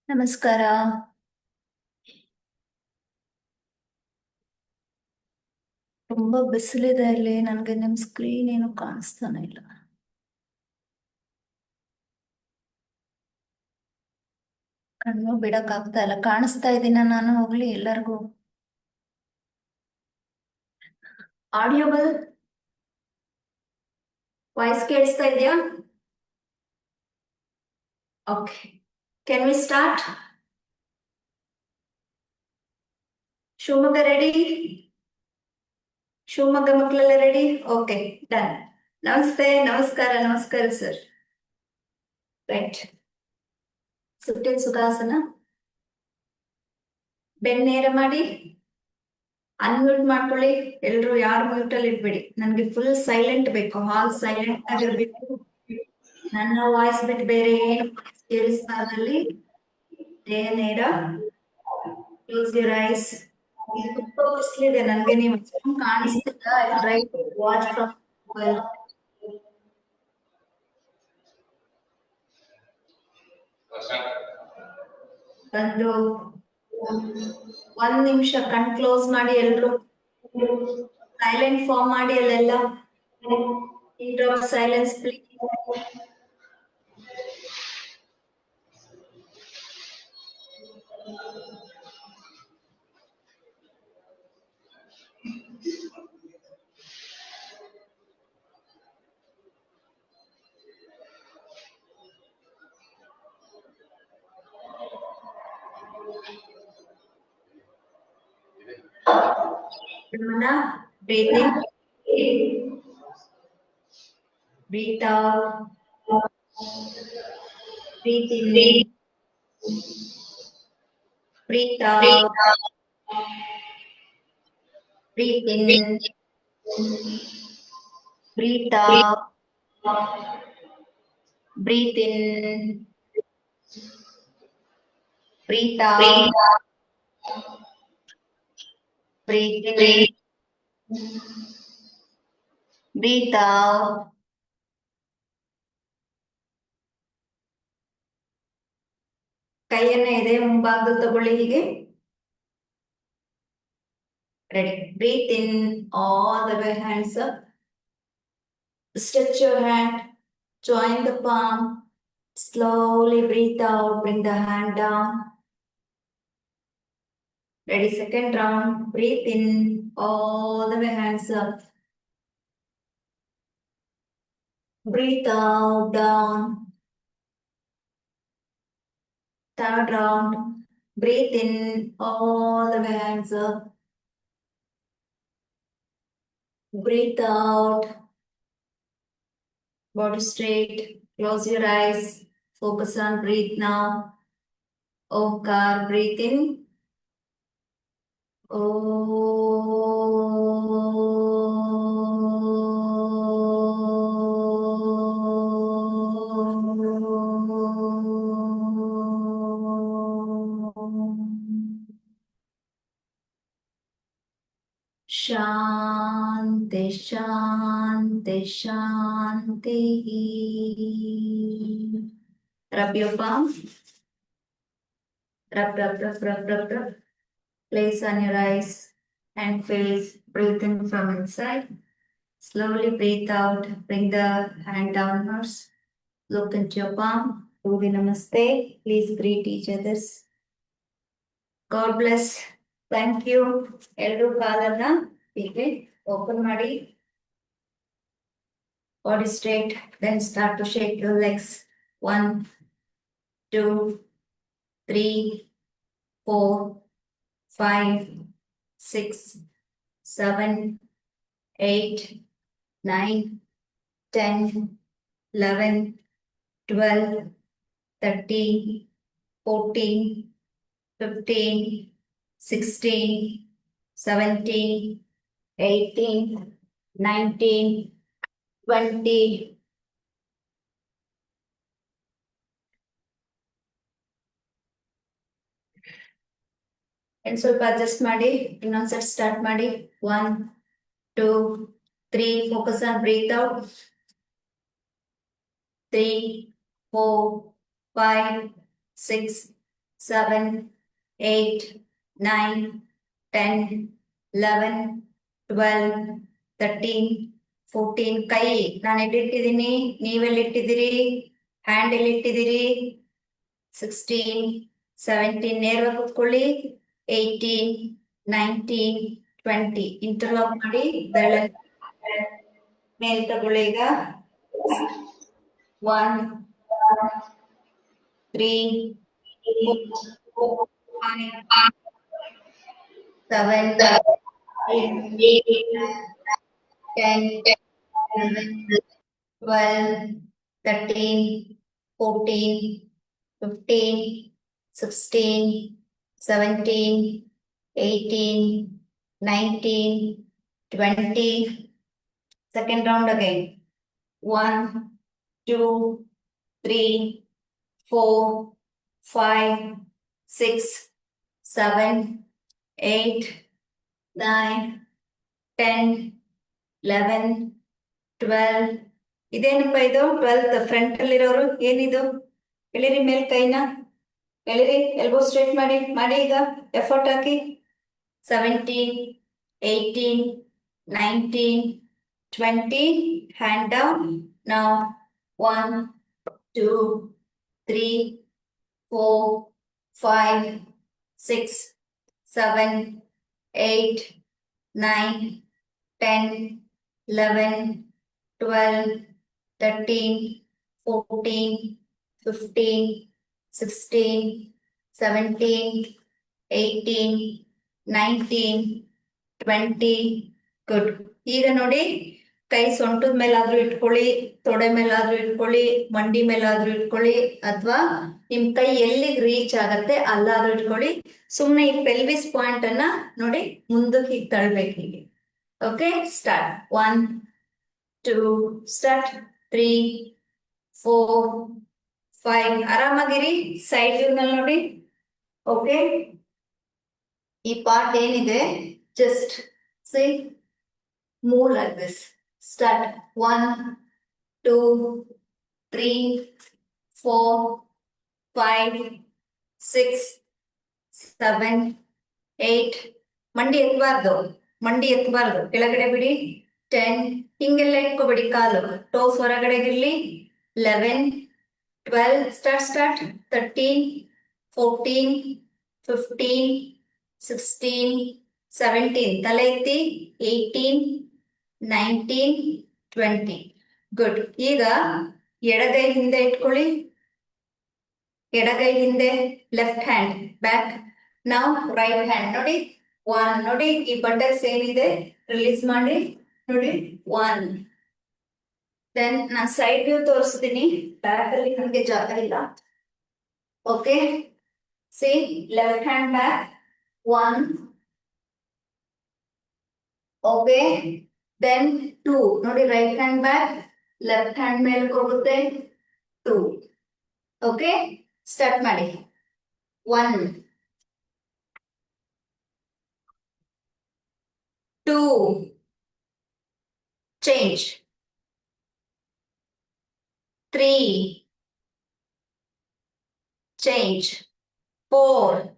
ನಮಸ್ಕಾರ. ತುಂಬಾ ಬಿಸಿಲಿದೆ ಇಲ್ಲಿ. ನನ್ಗೆ ನಿಮ್ ಸ್ಕ್ರೀನ್ ಏನು ಕಾಣಿಸ್ತಾನೆ ಇಲ್ಲ. ಕಣ್ಣು ಬಿಡಕ್ ಆಗ್ತಾ ಇಲ್ಲ. ಕಾಣಿಸ್ತಾ ಇದ್ದೀನ ನಾನು? ಹೋಗ್ಲಿ ಎಲ್ಲರಿಗೂ. ಆಡಿಯೋಬಲ್ ವಾಯ್ಸ್ ಕೇಳಿಸ್ತಾ ಇದೆಯಾ? Okay, can we start? Shivamogga ready? Shivamogga ಮಕ್ಕಳೆಲ್ಲ ರೆಡಿ? Okay, done. ನಮಸ್ತೆ, ನಮಸ್ಕಾರ, ನಮಸ್ಕಾರ ಸರ್. ರೈಟ್, ಸುಟ್ಟಿನ ಸುಖಾಸನ. ಬೆನ್ನೇರ ಮಾಡಿ, ಅನ್ಮ್ಯೂಟ್ ಮಾಡ್ಕೊಳ್ಳಿ. ಎಲ್ರು ಯಾರು ಮ್ಯೂಟ್ ಅಲ್ಲಿ ಇಡ್ಬೇಡಿ. ನನ್ಗೆ ಫುಲ್ ಸೈಲೆಂಟ್ ಬೇಕು, ಹಾಲ್ ಸೈಲೆಂಟ್ ಆಗಿರ್ಬೇಕು. ನನ್ನ ವಾಯ್ಸ್ ಬಿಟ್ಟು ಬೇರೆ ಏನು ಕೇಳಿಸ್ತಾರಲ್ಲಿ. ನೇರ, ಕ್ಲೋಸ್ ಯುವರ್ ಐಸ್. ತುಂಬಾ ಬಿಸಿಲಿದೆ. ನನ್ಗೆ ನೀವು ಕಾಣಿಸ್ತಿಲ್ಲ. I try to watch from mobile. ಒಂದು 1 ನಿಮಿಷ ಕಣ್ ಕ್ಲೋಸ್ ಮಾಡಿ, ಎಲ್ರು ಸೈಲೆಂಟ್ ಫಾರ್ಮ್ ಮಾಡಿ. ಅಲ್ಲೆಲ್ಲ silence please. Breathe in, breathe out, breathe in, breathe out, breathe in, breathe out, breathe in, breathe out, breathe in, breathe out. ಕೈಯನ್ನ ಎದೆ ಮುಂಭಾಗದಲ್ಲಿ ತಗೊಳ್ಳಿ. ಹೀಗೆ ready. Breathe in all the way, hands up. Stretch your hand, join the palm. Slowly breathe out, bring the hand down. Ready, second round. Breathe in all the way, hands up. Breathe out, down. Third round. Breathe in all the way, hands up. Breathe out. Body straight. Close your eyes. Focus on breathe now. Omkar, breathe in. Shanti, Shanti, Shanti. Rub your palm. Rub, rub, rub, rub, rub, rub. Place on your eyes and face. Breathe in from inside. Slowly breathe out. Bring the hand downwards. Look into your palm. Do the namaste. Please greet each other. God bless. Thank you. Elru kaalana hige open ಮಾಡಿ. Body straight. Then start to shake your legs. 1, 2, 3, 4, 5, 6, 7, 8, 9, 10, 11, 12, 13, 14, 15, 16, 17, 18, 19, 20. And ಸ್ವಲ್ಪ adjust ಮಾಡಿ ಇನ್ನೊಂದ್ಸರಿ start ಮಾಡಿ 1 2 3 focus on breathe out 3 4 5 6 7 8 9 10 11 12 13 14 ಕೈ ನಾನು ಎಲ್ಲಿಟ್ಟಿದ್ದೀನಿ ನೀವೆಲ್ಲಿಟ್ಟಿದ್ದೀರಿ hand ಎಲ್ಲಿಟ್ಟಿದ್ದೀರಿ 16 17 ನೇರವಾಗಿ ಕೂತ್ಕೊಳ್ಳಿ 18 19 20 interlock ಮಾಡಿ ಬೆರಳ ಮೇಲ್ ತಗೊಳ್ಳಿ ಈಗ 1 3 4 5 7 8 10 11 12 13 14 15 16 17 18 19 20 second round again 1 2 3 4 5 6 7 8 9 10 11 12 ಇದೇನಪ್ಪ ಇದು 12 ಫ್ರಂಟ್ ಅಲ್ಲಿರೋರು ಏನಿದು ಎಳಿರಿ ಮೇಲ್ ಕೈನ ಎಳಿರಿ ಎಲ್ಬೋ ಸ್ಟ್ರೇಟ್ ಮಾಡಿ ಈಗ ಎಫರ್ಟ್ ಹಾಕಿ 17 18 19 20 hand down now 1 2 3 4 5 6 7 8 9 10 11 12 13 14 15 16 17 18 19 20 ಗುಡ್ ಈಗ ನೋಡಿ ಕೈ ಸೊಂಟದ ಮೇಲಾದ್ರೂ ಇಟ್ಕೊಳ್ಳಿ ತೊಡೆ ಮೇಲಾದ್ರೂ ಇಟ್ಕೊಳ್ಳಿ ಮಂಡಿ ಮೇಲಾದ್ರೂ ಇಟ್ಕೊಳ್ಳಿ ಅಥವಾ ನಿಮ್ ಕೈ ಎಲ್ಲಿಗೆ ರೀಚ್ ಆಗತ್ತೆ ಅಲ್ಲಾದ್ರೂ ಇಟ್ಕೊಳ್ಳಿ ಸುಮ್ನೆ ಈ ಪೆಲ್ವಿಸ್ ಪಾಯಿಂಟ್ ಅನ್ನ ನೋಡಿ ಮುಂದಕ್ಕೆ ಹೀಗೆ ತಳ್ಬೇಕು ಹೀಗೆ ಓಕೆ ಸ್ಟಾರ್ಟ್ 1 2 ಸ್ಟಾರ್ಟ್ 3 4 5 ಆರಾಮಾಗಿರಿ ಸೈಡ್ ವ್ಯೂ ನಲ್ಲಿ ನೋಡಿ ಓಕೆ ಈ ಪಾರ್ಟ್ ಏನಿದೆ just see move like this start 1 2 3 4 5 6 7 8 ಮಂಡಿ ಎತ್ತಬಾರ್ದು ಕೆಳಗಡೆ ಬಿಡಿ 10 ಹಿಂಗೆಲ್ಲ ಇಟ್ಕೋಬೇಡಿ ಕಾಲು ಟೋಸ್ ಹೊರಗಡೆಗಿರ್ಲಿ 11 12 ಸ್ಟಾರ್ಟ್ 13 14 15 16 17 ತಲೆ ಎತ್ತಿ 18 19 20 ಗುಡ್ ಈಗ ಎಡಗೈ ಹಿಂದೆ ಇಟ್ಕೊಳ್ಳಿ ಎಡಗೈ ಹಿಂದೆ ಲೆಫ್ಟ್ ಹ್ಯಾಂಡ್ ಬ್ಯಾಕ್ ನಾವು ರೈಟ್ ಹ್ಯಾಂಡ್ ನೋಡಿ 1 ನೋಡಿ ಈ ಬಟನ್ಸ್ ಏನಿದೆ ರಿಲೀಸ್ ಮಾಡಿ ನೋಡಿ 1 ದೆನ್ ನಾನು ಸೈಡ್ ವ್ಯೂ ತೋರಿಸ್ತೀನಿ ಬ್ಯಾಕ್ ಅಲ್ಲಿ ನನಗೆ ಜಾಗ ಇಲ್ಲ okay see left hand back 1 okay then 2 ನೋಡಿ right hand back left hand ಮೇಲೆ ಹೋಗುತ್ತೆ 2 ಓಕೆ ಸ್ಟಾರ್ಟ್ ಮಾಡಿ 1 2 change 3 change 4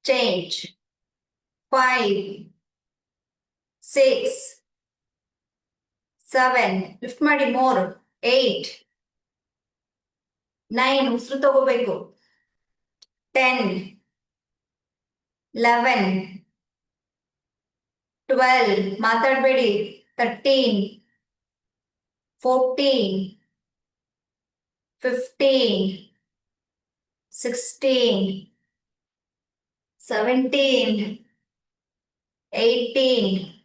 change 5 6 7 ಲಿಫ್ಟ್ ಮಾಡಿ ಮೋರ್ 8 9 ಉಸಿರು ತಗೋಬೇಕು 10 11 12 ಮಾತಾಡಬೇಡಿ 13 14 15 16 17 18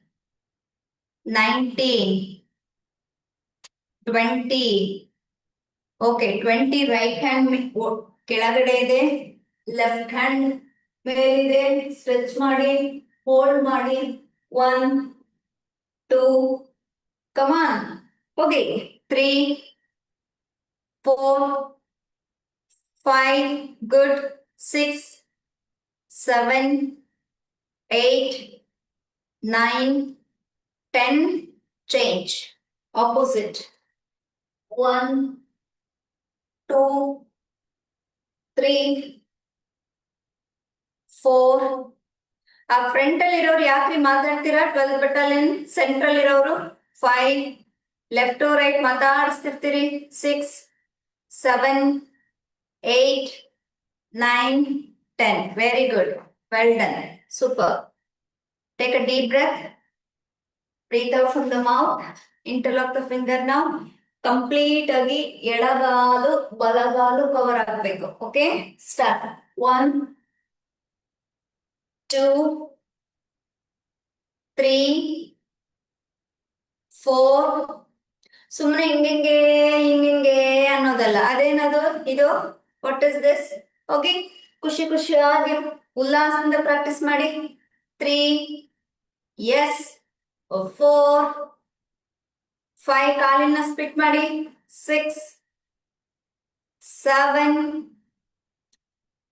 19 20 ಓಕೆ 20 ರೈಟ್ ಹ್ಯಾಂಡ್ ಕೆಳಗಡೆ ಇದೆ, ಲೆಫ್ಟ್ ಹ್ಯಾಂಡ್ ಮೇಲಿದೆ. ಸ್ಟ್ರೆಚ್ ಮಾಡಿ, ಹೋಲ್ಡ್ ಮಾಡಿ. 1 2 ಕಮಾನ್ ಹೋಗಿ. 3 4 5 ಗುಡ್. 6 7 8 9 10 change opposite. 1 2 3 4. ಆ ಫ್ರಂಟ್ ಅಲ್ಲಿ ಇರೋರು ಯಾಕ್ರಿ ಮಾತಾಡ್ತೀರಾ? 12 ಬಟಾಲಿಯನ್ ಸೆಂಟ್ರಲ್ ಇರೋರು 5. ಲೆಫ್ಟ್ ಟು ರೈಟ್ ಮಾತಾಡಿಸ್ತಿರ್ತೀರಿ. 6 7 8 9 10. Very good, well done, super. Take a deep breath. Breathe out from the mouth. Interlock the finger now. Complete ಆಗಿ ಎಡಗಾಲು ಬಲಗಾಲು ಕವರ್ ಆಗಬೇಕು. Okay, start. 1 2 3 4. ಸುಮ್ಮನೆ ಹಿಂಗೆ ಅನ್ನೋದಲ್ಲ. ಅದೇನದು ಇದು? What is this? ಓಕೆ, ಖುಷಿ ಖುಷಿಯಾಗಿ ಉಲ್ಲಾಸದಿಂದ ಪ್ರಾಕ್ಟೀಸ್ ಮಾಡಿ. 3 ಎಸ್ 4 5 ಕಾಲಿನ ಸ್ಪಿಟ್ ಮಾಡಿ. 6 7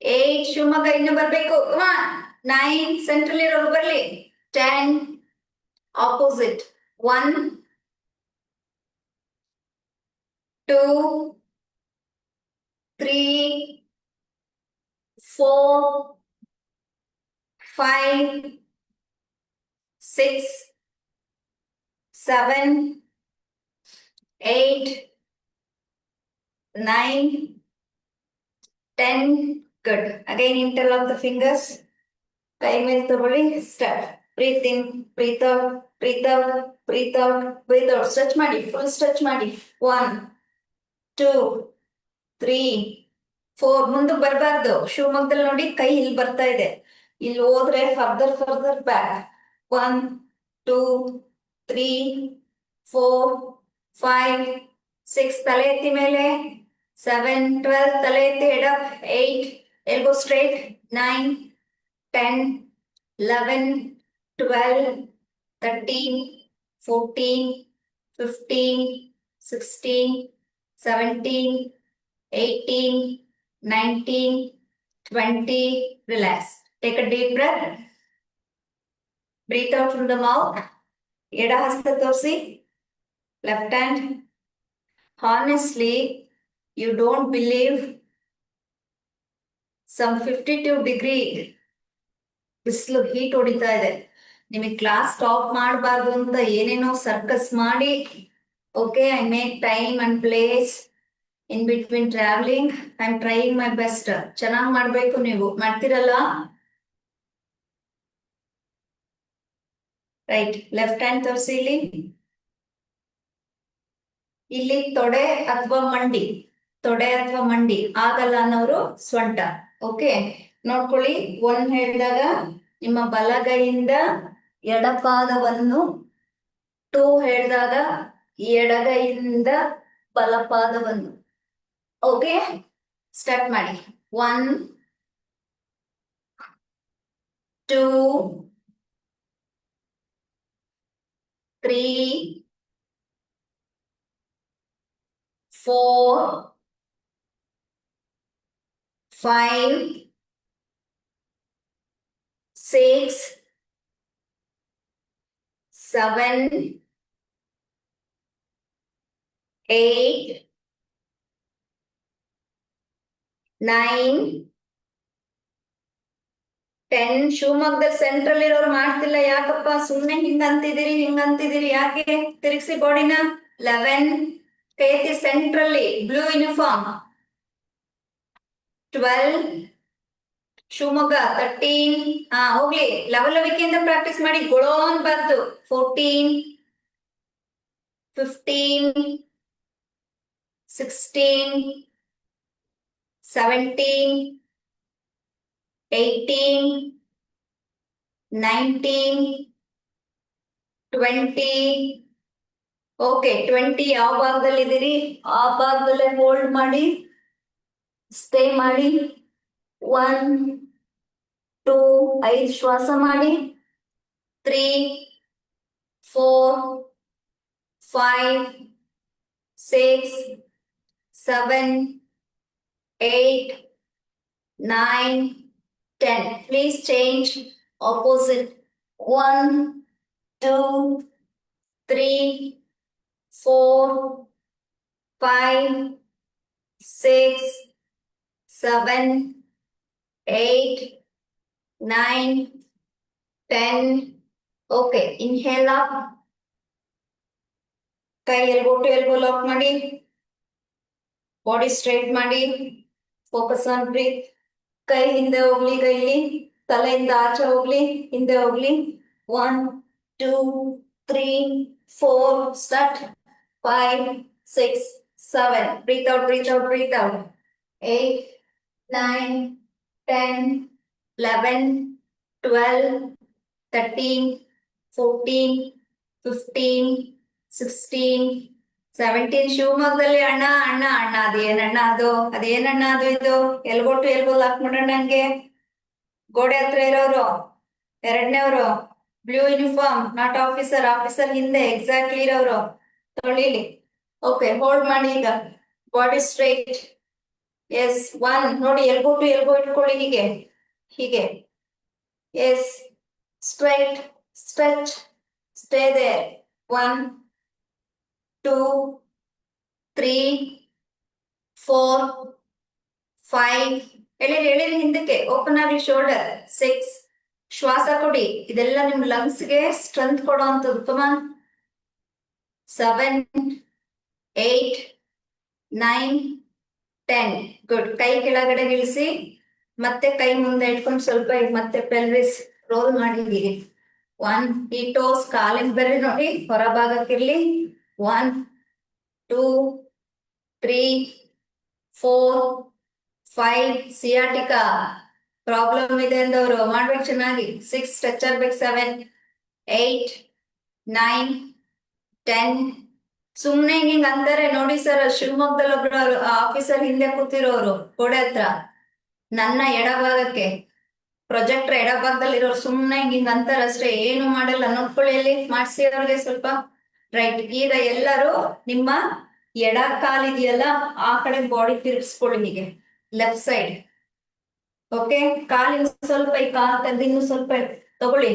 8 ಶಿವಮೊಗ್ಗ ಇನ್ನು ಬರ್ಬೇಕು. 9 ಸೆಂಟ್ರಲ್ ಇರೋರು ಬರ್ಲಿ. 10 opposite. 1 2 3 4 5 6 7 8 9 10. Good. Again interlock the fingers. ಕೈ ಮೇಲೆ ತಗೊಳ್ಳಿ. Start. Breathe in, breathe out, breathe out, breathe out, breathe out. Stretch ಮಾಡಿ, ಫುಲ್ ಸ್ಟ್ರೆಚ್ ಮಾಡಿ. 1 2 3 4. ಮುಂದಕ್ಕೆ ಬರಬಾರ್ದು. ಶಿವಮೊಗ್ಗದಲ್ಲಿ ನೋಡಿ ಕೈ ಇಲ್ಲಿ ಬರ್ತಾ ಇದೆ. ಇಲ್ಲಿ ಹೋದ್ರೆ ಫರ್ದರ್ ಬ್ಯಾಕ್. 1 2 3 4 5 6. ತಲೆ ಎತ್ತಿ ಮೇಲೆ. 7 12. ತಲೆ ಎತ್ತಿ head up. 8 elbow straight. 9 10 11 12 13 14 15 16 17 18 19 20. Relax. Take a deep breath. Breathe out from the mouth. ಎಡ ಹಸ್ತ ತೋರಿಸಿ. Left hand. Honestly, you don't believe some 52 degree ಬಿಸಿಲು ಹೀಟ್ ಹೊಡಿತಾ ಇದೆ. ನಿಮಗೆ ಕ್ಲಾಸ್ ಸ್ಟಾಪ್ ಮಾಡಬಾರ್ದು ಅಂತ ಏನೇನೋ ಸರ್ಕಸ್ ಮಾಡಿ. Okay, I make time and place in between travelling. I am trying my best. ಚೆನ್ನಾಗಿ ಮಾಡ್ಬೇಕು. ನೀವು ಮಾಡ್ತಿರಲ್ಲ? ರೈಟ್. ಲೆಫ್ಟ್ ಹ್ಯಾಂಡ್ ತೋರಿಸಿ. ಇಲ್ಲಿ ತೊಡೆ ಅಥವಾ ಮಂಡಿ, ತೊಡೆ ಅಥವಾ ಮಂಡಿ ಆಗಲ್ಲ ಅನ್ನೋರು ಸೊಂಟ. ಓಕೆ, ನೋಡ್ಕೊಳ್ಳಿ. 1 ಹೇಳಿದಾಗ ನಿಮ್ಮ ಬಲಗೈಯಿಂದ ಎಡಪಾದವನ್ನು, 2 ಹೇಳಿದಾಗ ಎಡಗೈಯಿಂದ ಬಲಪಾದವನ್ನು. ಓಕೆ, ಸ್ಟಾರ್ಟ್ ಮಾಡಿ. 1 2 3 4 5 6 7 8 9 10. ಶಿವಮೊಗ್ಗದಲ್ಲಿ ಸೆಂಟ್ರಲ್ ಇರೋರು ಮಾಡ್ತಿಲ್ಲ. ಯಾಕಪ್ಪ? ಸುಮ್ಮನೆ ಹಿಂಗಂತಿದ್ದೀರಿ ಯಾಕೆ? ತಿರುಗಿಸಿ ಬಾಡಿನ. 11 ಕೈತಿ ಸೆಂಟ್ರಲ್ಲಿ ಬ್ಲೂ ಯೂನಿಫಾರ್ಮ್. 12 ಶಿವಮೊಗ್ಗ. 13 ಹೋಗ್ಲಿ. ಲವಲವಿಕೆಯಿಂದ ಪ್ರಾಕ್ಟೀಸ್ ಮಾಡಿ. ಗೊಳೋ ಅನ್ಬಾರ್ದು. 14 15 16 17 18 19 20. ಓಕೆ 20 ಯಾವ ಭಾಗದಲ್ಲಿ ಇದೀರಿ ಆ ಭಾಗದಲ್ಲೇ ಹೋಲ್ಡ್ ಮಾಡಿ ಸ್ಟೇ ಮಾಡಿ 1 2 5 ಶ್ವಾಸ ಮಾಡಿ 3 4 5 6 7 8 9 10 please change opposite 1 2 3 4 5 6 7 8 9 10 okay inhale up ಕೈ ಎಲ್ಬೋ ಟು ಎಲ್ಬೋ ಲಾಕ್ ಮಾಡಿ ಬಾಡಿ ಸ್ಟ್ರೈಟ್ ಮಾಡಿ ಫೋಕಸ್ ಆನ್ ಬ್ರೀತ್ ಕೈ ಹಿಂದೆ ಹೋಗ್ಲಿ ಕೈಲಿ ತಲೆಯಿಂದ ಆಚೆ ಹೋಗ್ಲಿ ಹಿಂದೆ ಹೋಗ್ಲಿ 1 2 3 4 start 5 6 7 breathe out breathe out breathe out 8 9 10 11 12 13 14 15 16 17 ಶಿವಮೊಗ್ಗದಲ್ಲಿ ಅಣ್ಣ ಅಣ್ಣ ಅಣ್ಣ ಅದೇನಣ್ಣ ಅದೇನಣ್ಣ ಅದು ಇದು ಎಲ್ಬೋ ಟು ಎಲ್ಬೋ ಲಾಕ್ ಮಾಡೋಣ ನಂಗೆ ಗೋಡೆ ಹತ್ರ ಇರೋರು ಎರಡನೇವ್ರು blue uniform not officer officer ಹಿಂದೆ ಎಕ್ಸಾಕ್ಟ್ಲಿ ಇರೋರು ತೊಳಿಲಿ ಓಕೆ ಹೋಲ್ಡ್ ಮಾಡಿ ಈಗ ಬಾಡಿ ಸ್ಟ್ರೈಟ್ ಎಸ್ 1 ನೋಡಿ ಎಲ್ಬೋ ಟು ಎಲ್ಬೋ ಇಟ್ಕೊಳ್ಳಿ ಹೀಗೆ ಹೀಗೆ yes straight stretch stay there 1 2 3 4 5 ಎಳಿರಿ ಎಳಿರಿ ಹಿಂದಕ್ಕೆ ಓಪನ್ ಆಗ್ಲಿ ಶೋಲ್ಡರ್ 6 ಶ್ವಾಸ ಕೊಡಿ ಇದೆಲ್ಲ ನಿಮ್ ಲಂಗ್ಸ್ ಗೆ ಸ್ಟ್ರೆಂತ್ ಕೊಡೋ ಅಂತದ್ದು ಕಮಾನ್ 7 8 9 10 ಗುಡ್ ಕೈ ಕೆಳಗಡೆ ಇಳಿಸಿ ಮತ್ತೆ ಕೈ ಮುಂದೆ ಇಟ್ಕೊಂಡು ಸ್ವಲ್ಪ ಮತ್ತೆ ಪೆಲ್ವಿಸ್ ರೋಲ್ ಮಾಡಿದೀರಿ 1 ಈ ಟೋಸ್ ಕಾಲಿನ ಬೆರಳು ನೋಡಿ ಹೊರ ಭಾಗಕ್ಕಿರ್ಲಿ 1 2 3 4 5 ಸಿಯಾಟಿಕಾ ಪ್ರಾಬ್ಲಮ್ ಇದೆ ಅಂದವರು ಮಾಡ್ಬೇಕು ಚೆನ್ನಾಗಿ 6 ಸ್ಟ್ರೆಚ್ ಆಗ್ಬೇಕು 7 8 9 10 ಸುಮ್ನೆ ಹಿಂಗ್ ಅಂತಾರೆ ನೋಡಿ ಸರ್ ಶಿವಮೊಗ್ಗದಲ್ಲಿ ಒಬ್ರು ಆಫೀಸರ್ ಹಿಂದೆ ಕೂತಿರೋರು ಗೋಡೆ ಹತ್ರ ನನ್ನ ಎಡಭಾಗಕ್ಕೆ ಪ್ರೊಜೆಕ್ಟರ್ ಎಡಭಾಗದಲ್ಲಿ ಇರೋರು ಸುಮ್ನೆ ಹಿಂಗ್ ಅಂತಾರ ಅಷ್ಟೇ ಏನು ಮಾಡಲ್ಲ ನೋಡ್ಕೊಳ್ಳಿ ಅಲ್ಲಿ ಮಾಡ್ಸಿ ಅವ್ರಿಗೆ ಸ್ವಲ್ಪ ರೈಟ್ ಈಗ ಎಲ್ಲರೂ ನಿಮ್ಮ ಎಡ ಕಾಲಿದೆಯಲ್ಲ ಆ ಕಡೆ ಬಾಡಿ ತಿರ್ಗಿಸ್ಕೊಳ್ಳಿ ಹೀಗೆ ಲೆಫ್ಟ್ ಸೈಡ್ ಓಕೆ ಕಾಲಿನ ಸ್ವಲ್ಪ ಈ ಕಾಲ್ ತೆಗ್ದು ಇನ್ನು ಸ್ವಲ್ಪ ತಗೊಳ್ಳಿ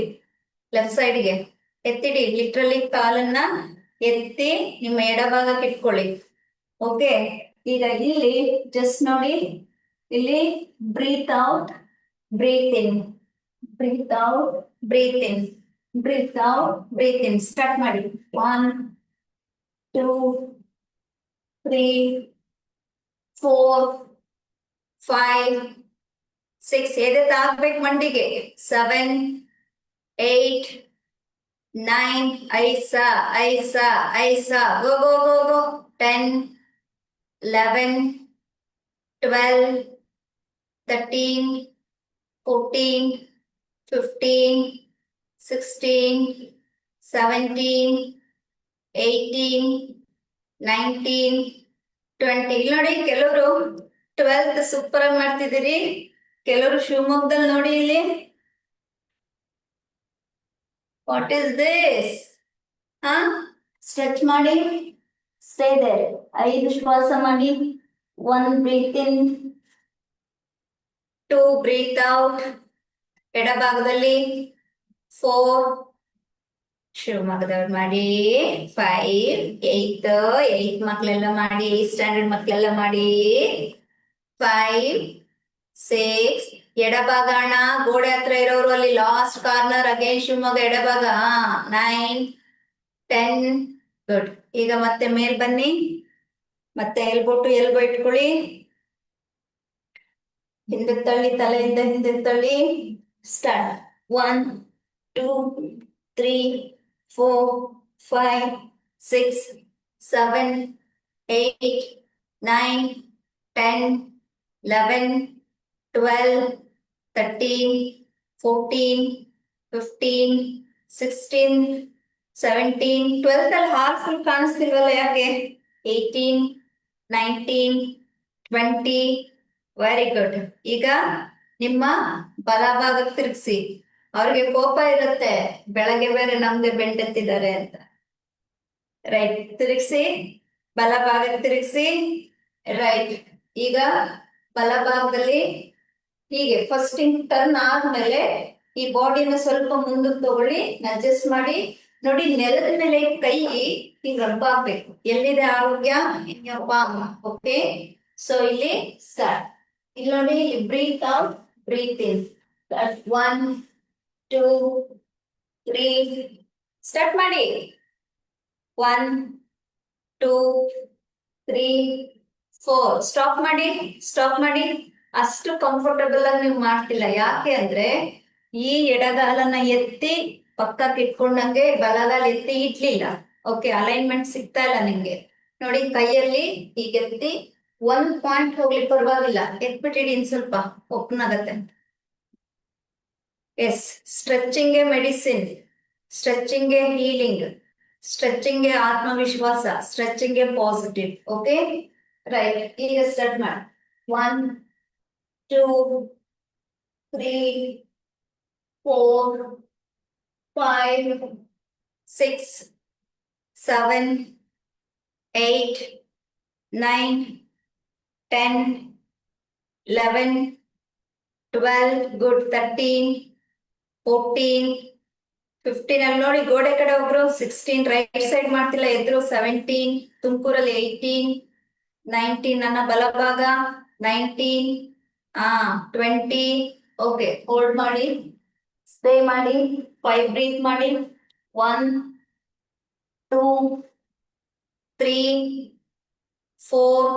ಲೆಫ್ಟ್ ಸೈಡ್ಗೆ ಎತ್ತಿಡಿ ಲಿಟ್ರಲಿ ಕಾಲನ್ನ ಎತ್ತಿ ನಿಮ್ಮ ಎಡಭಾಗಕ್ಕೆ ಇಟ್ಕೊಳ್ಳಿ ಓಕೆ ಈಗ ಇಲ್ಲಿ ಜಸ್ಟ್ ನೋಡಿ ಇಲ್ಲಿ breathe out breathe in breathe out breathe in breathe out breathe in start ಮಾಡಿ 1 2 3 4 5 6 ಎದೆತ್ ಆಗ್ಬೇಕು ಮಂಡಿಗೆ 7 8 9 ಐಸಾ ಐಸಾ ಐಸಾ ಗೋ ಗೋ ಗೋ ಗೋ 10 11 12 13 14 15 16 17 18 19 20 ಇಲ್ಲಿ ನೋಡಿ ಕೆಲವರು 12th ಸೂಪರ್ ಆಗಿ ಮಾಡ್ತಿದ್ದೀರಿ ಕೆಲವರು ಶಿವಮೊಗ್ಗದಲ್ಲಿ ನೋಡಿ ಇಲ್ಲಿ ವಾಟ್ ಇಸ್ ದಿಸ್ ಸ್ಟ್ರೆಚ್ ಮಾಡಿ ಸ್ಟೇ ದೇರ್ 5 ಶ್ವಾಸ ಮಾಡಿ 1 ಬ್ರೀತ್ ಇನ್ 2 ಬ್ರೀತ್ ಔಟ್ ಎಡಭಾಗದಲ್ಲಿ 4 ಶಿವಮೊಗ್ಗದವ್ರು ಮಾಡಿ 5 8 ಮಕ್ಳೆಲ್ಲ ಮಾಡಿ 8th ಸ್ಟ್ಯಾಂಡರ್ಡ್ ಮಕ್ಳೆಲ್ಲ ಮಾಡಿ 5 6 ಎಡಭಾಗ ಅಣ್ಣ ಗೋಡೆ ಹತ್ರ ಇರೋರು ಅಲ್ಲಿ ಲಾಸ್ಟ್ ಕಾರ್ನರ್ ಅಗೇನ್ ಶಿವಮೊಗ್ಗ ಎಡಭಾಗ 9 10 ಗುಡ್ ಈಗ ಮತ್ತೆ ಮೇಲ್ ಬನ್ನಿ ಮತ್ತೆ ಎಲ್ಬೋ ಟು ಎಲ್ಬೋ ಇಟ್ಕೊಳ್ಳಿ ಹಿಂದಕ್ಕೆ ತಳ್ಳಿ ತಲೆಯಿಂದ ಹಿಂದಕ್ಕೆ ತಳ್ಳಿ ಸ್ಟಾರ್ಟ್ 1 2 3 4 5 6 7 8 9 10 11 12 13 14 15 16 17, 12th ಅಲ್ಲಿ ಹಾಲ್ ಫುಲ್ ಕಾಣಿಸ್ತಿಲ್ವಲ್ಲ ಯಾಕೆ? 18, 19, 20. Very good. ಈಗ ನಿಮ್ಮ ಬಲಭಾಗಕ್ಕೆ ತಿರುಗಿಸಿ. ಅವ್ರಿಗೆ ಕೋಪ ಇರುತ್ತೆ, ಬೆಳಗ್ಗೆ ಬೇರೆ ನಮ್ಗೆ ಬೆಂಡೆತ್ತಿದ್ದಾರೆ ಅಂತ. ರೈಟ್, ತಿರುಗಿಸಿ, ಬಲಭಾಗಕ್ಕೆ ತಿರುಗಿಸಿ. ರೈಟ್. ಈಗ ಬಲಭಾಗದಲ್ಲಿ ಹೀಗೆ ಫಸ್ಟ್ ಟರ್ನ್ ಆದ್ಮೇಲೆ ಈ ಬಾಡಿನ ಸ್ವಲ್ಪ ಮುಂದಕ್ಕೆ ತಗೊಳ್ಳಿ, ಅಡ್ಜಸ್ಟ್ ಮಾಡಿ. ನೋಡಿ, ನೆಲದ ಮೇಲೆ ಕೈ ಹಿಂಗ್ ರಬ್ ಆಗ್ಬೇಕು. ಎಲ್ಲಿದೆ ಆರೋಗ್ಯ? ಓಕೆ. ಸೊ ಇಲ್ಲಿ ಸ್ಟಾರ್ಟ್. ಇಲ್ಲಿ ನೋಡಿ, ಇಲ್ಲಿ ಬ್ರೀತ್ ಔಟ್, ಬ್ರೀತ್ ಇನ್. 1, 2, 3. ಸ್ಟಾರ್ಟ್ ಮಾಡಿ. 1, 2, 3, 4. ಸ್ಟಾಪ್ ಮಾಡಿ, ಸ್ಟಾಪ್ ಮಾಡಿ. ಅಷ್ಟು ಕಂಫರ್ಟಬಲ್ ಆಗಿ ನೀವು ಮಾಡ್ತಿಲ್ಲ. ಯಾಕೆ ಅಂದ್ರೆ ಈ ಎಡಗಾಲನ್ನ ಎತ್ತಿ ಪಕ್ಕಕ್ಕೆ ಇಟ್ಕೊಂಡಂಗೆ ಬಲಗಾಲ ಎತ್ತಿ ಇಡ್ಲಿಲ್ಲ. ಓಕೆ, ಅಲೈನ್ಮೆಂಟ್ ಸಿಗ್ತಾ ಇಲ್ಲ ನಿಮ್ಗೆ. ನೋಡಿ, ಕೈಯಲ್ಲಿ ಹೀಗೆ ಎತ್ತಿ 1 ಪಾಯಿಂಟ್ ಹೋಗ್ಲಿ ಪರವಾಗಿಲ್ಲ, ಎತ್ಬಿಟ್ಟಿಡಿ. ಇನ್ ಸ್ವಲ್ಪ ಓಪನ್ ಆಗತ್ತೆ. Yes, stretching a medicine, stretching a healing, stretching a ಆತ್ಮವಿಶ್ವಾಸ, stretching a positive. Okay, right. ಈಗ ಸ್ಟಾರ್ಟ್ ಮಾಡಿ. 1, 2, 3, 4, 5, 6, 7, 8, 9, 10, 11, 12. ಗುಡ್. 13, 14, 15. ಅಲ್ಲಿ ನೋಡಿ, ಗೋಡೆ ಕಡೆ ಒಬ್ರು. 16, ರೈಟ್ ಸೈಡ್ ಮಾಡ್ತಿಲ್ಲ, ಎದ್ರು. 17, ತುಮಕೂರಲ್ಲಿ 18, 19, ನನ್ನ ಬಲಭಾಗ 19, 20. ಓಕೆ, ಹೋಲ್ಡ್ ಮಾಡಿ, ಸ್ಟೇ ಮಾಡಿ. 5 ಬ್ರೀತ್ ಮಾಡಿ. 1, 2, 3, 4,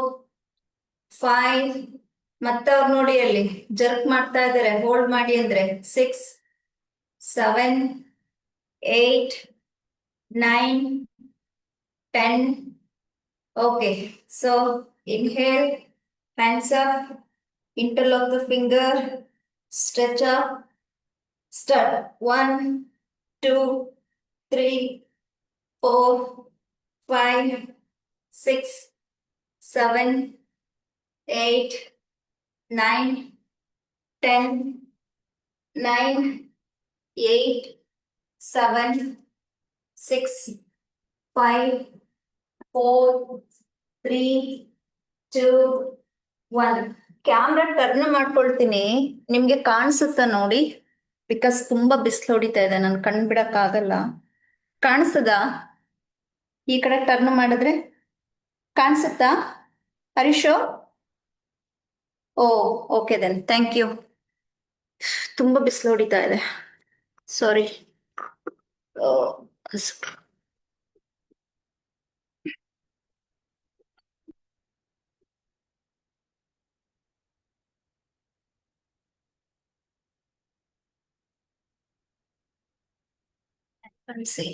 5. ಮತ್ತೆ ಅವ್ರು ನೋಡಿ ಅಲ್ಲಿ ಜರ್ಕ್ ಮಾಡ್ತಾ ಇದಾರೆ, ಹೋಲ್ಡ್ ಮಾಡಿ ಅಂದ್ರೆ. 6, 7, 8, 9, 10. Okay, so inhale, hands up, interlock the finger, stretch up, start. 1, 2, 3, 4, 5, 6, 7, 8, 9, 10, 9, 8, 7, 6, 5, 4, 3, 2, 1. Camera turn ಮಾಡ್ಕೊಳ್ತೀನಿ, ನಿಮ್ಗೆ ಕಾಣಿಸುತ್ತಾ ನೋಡಿ? ಬಿಕಾಸ್ ತುಂಬಾ ಬಿಸಿಲು ಹೊಡಿತಾ ಇದೆ, ನಾನು ಕಣ್ ಬಿಡಕ್ ಆಗಲ್ಲ. ಕಾಣಿಸ್ತದ? ಈ ಕಡೆ ಟರ್ನ್ ಮಾಡಿದ್ರೆ ಕಾಣಿಸುತ್ತಾ ಹರೀಶು? ಓ, ಓಕೆ ದೆನ್, ಥ್ಯಾಂಕ್ ಯು. ತುಂಬಾ ಬಿಸಿಲು ಹೊಡಿತಾ ಇದೆ, ಸಾರಿ. ಕಳಿಸಿ.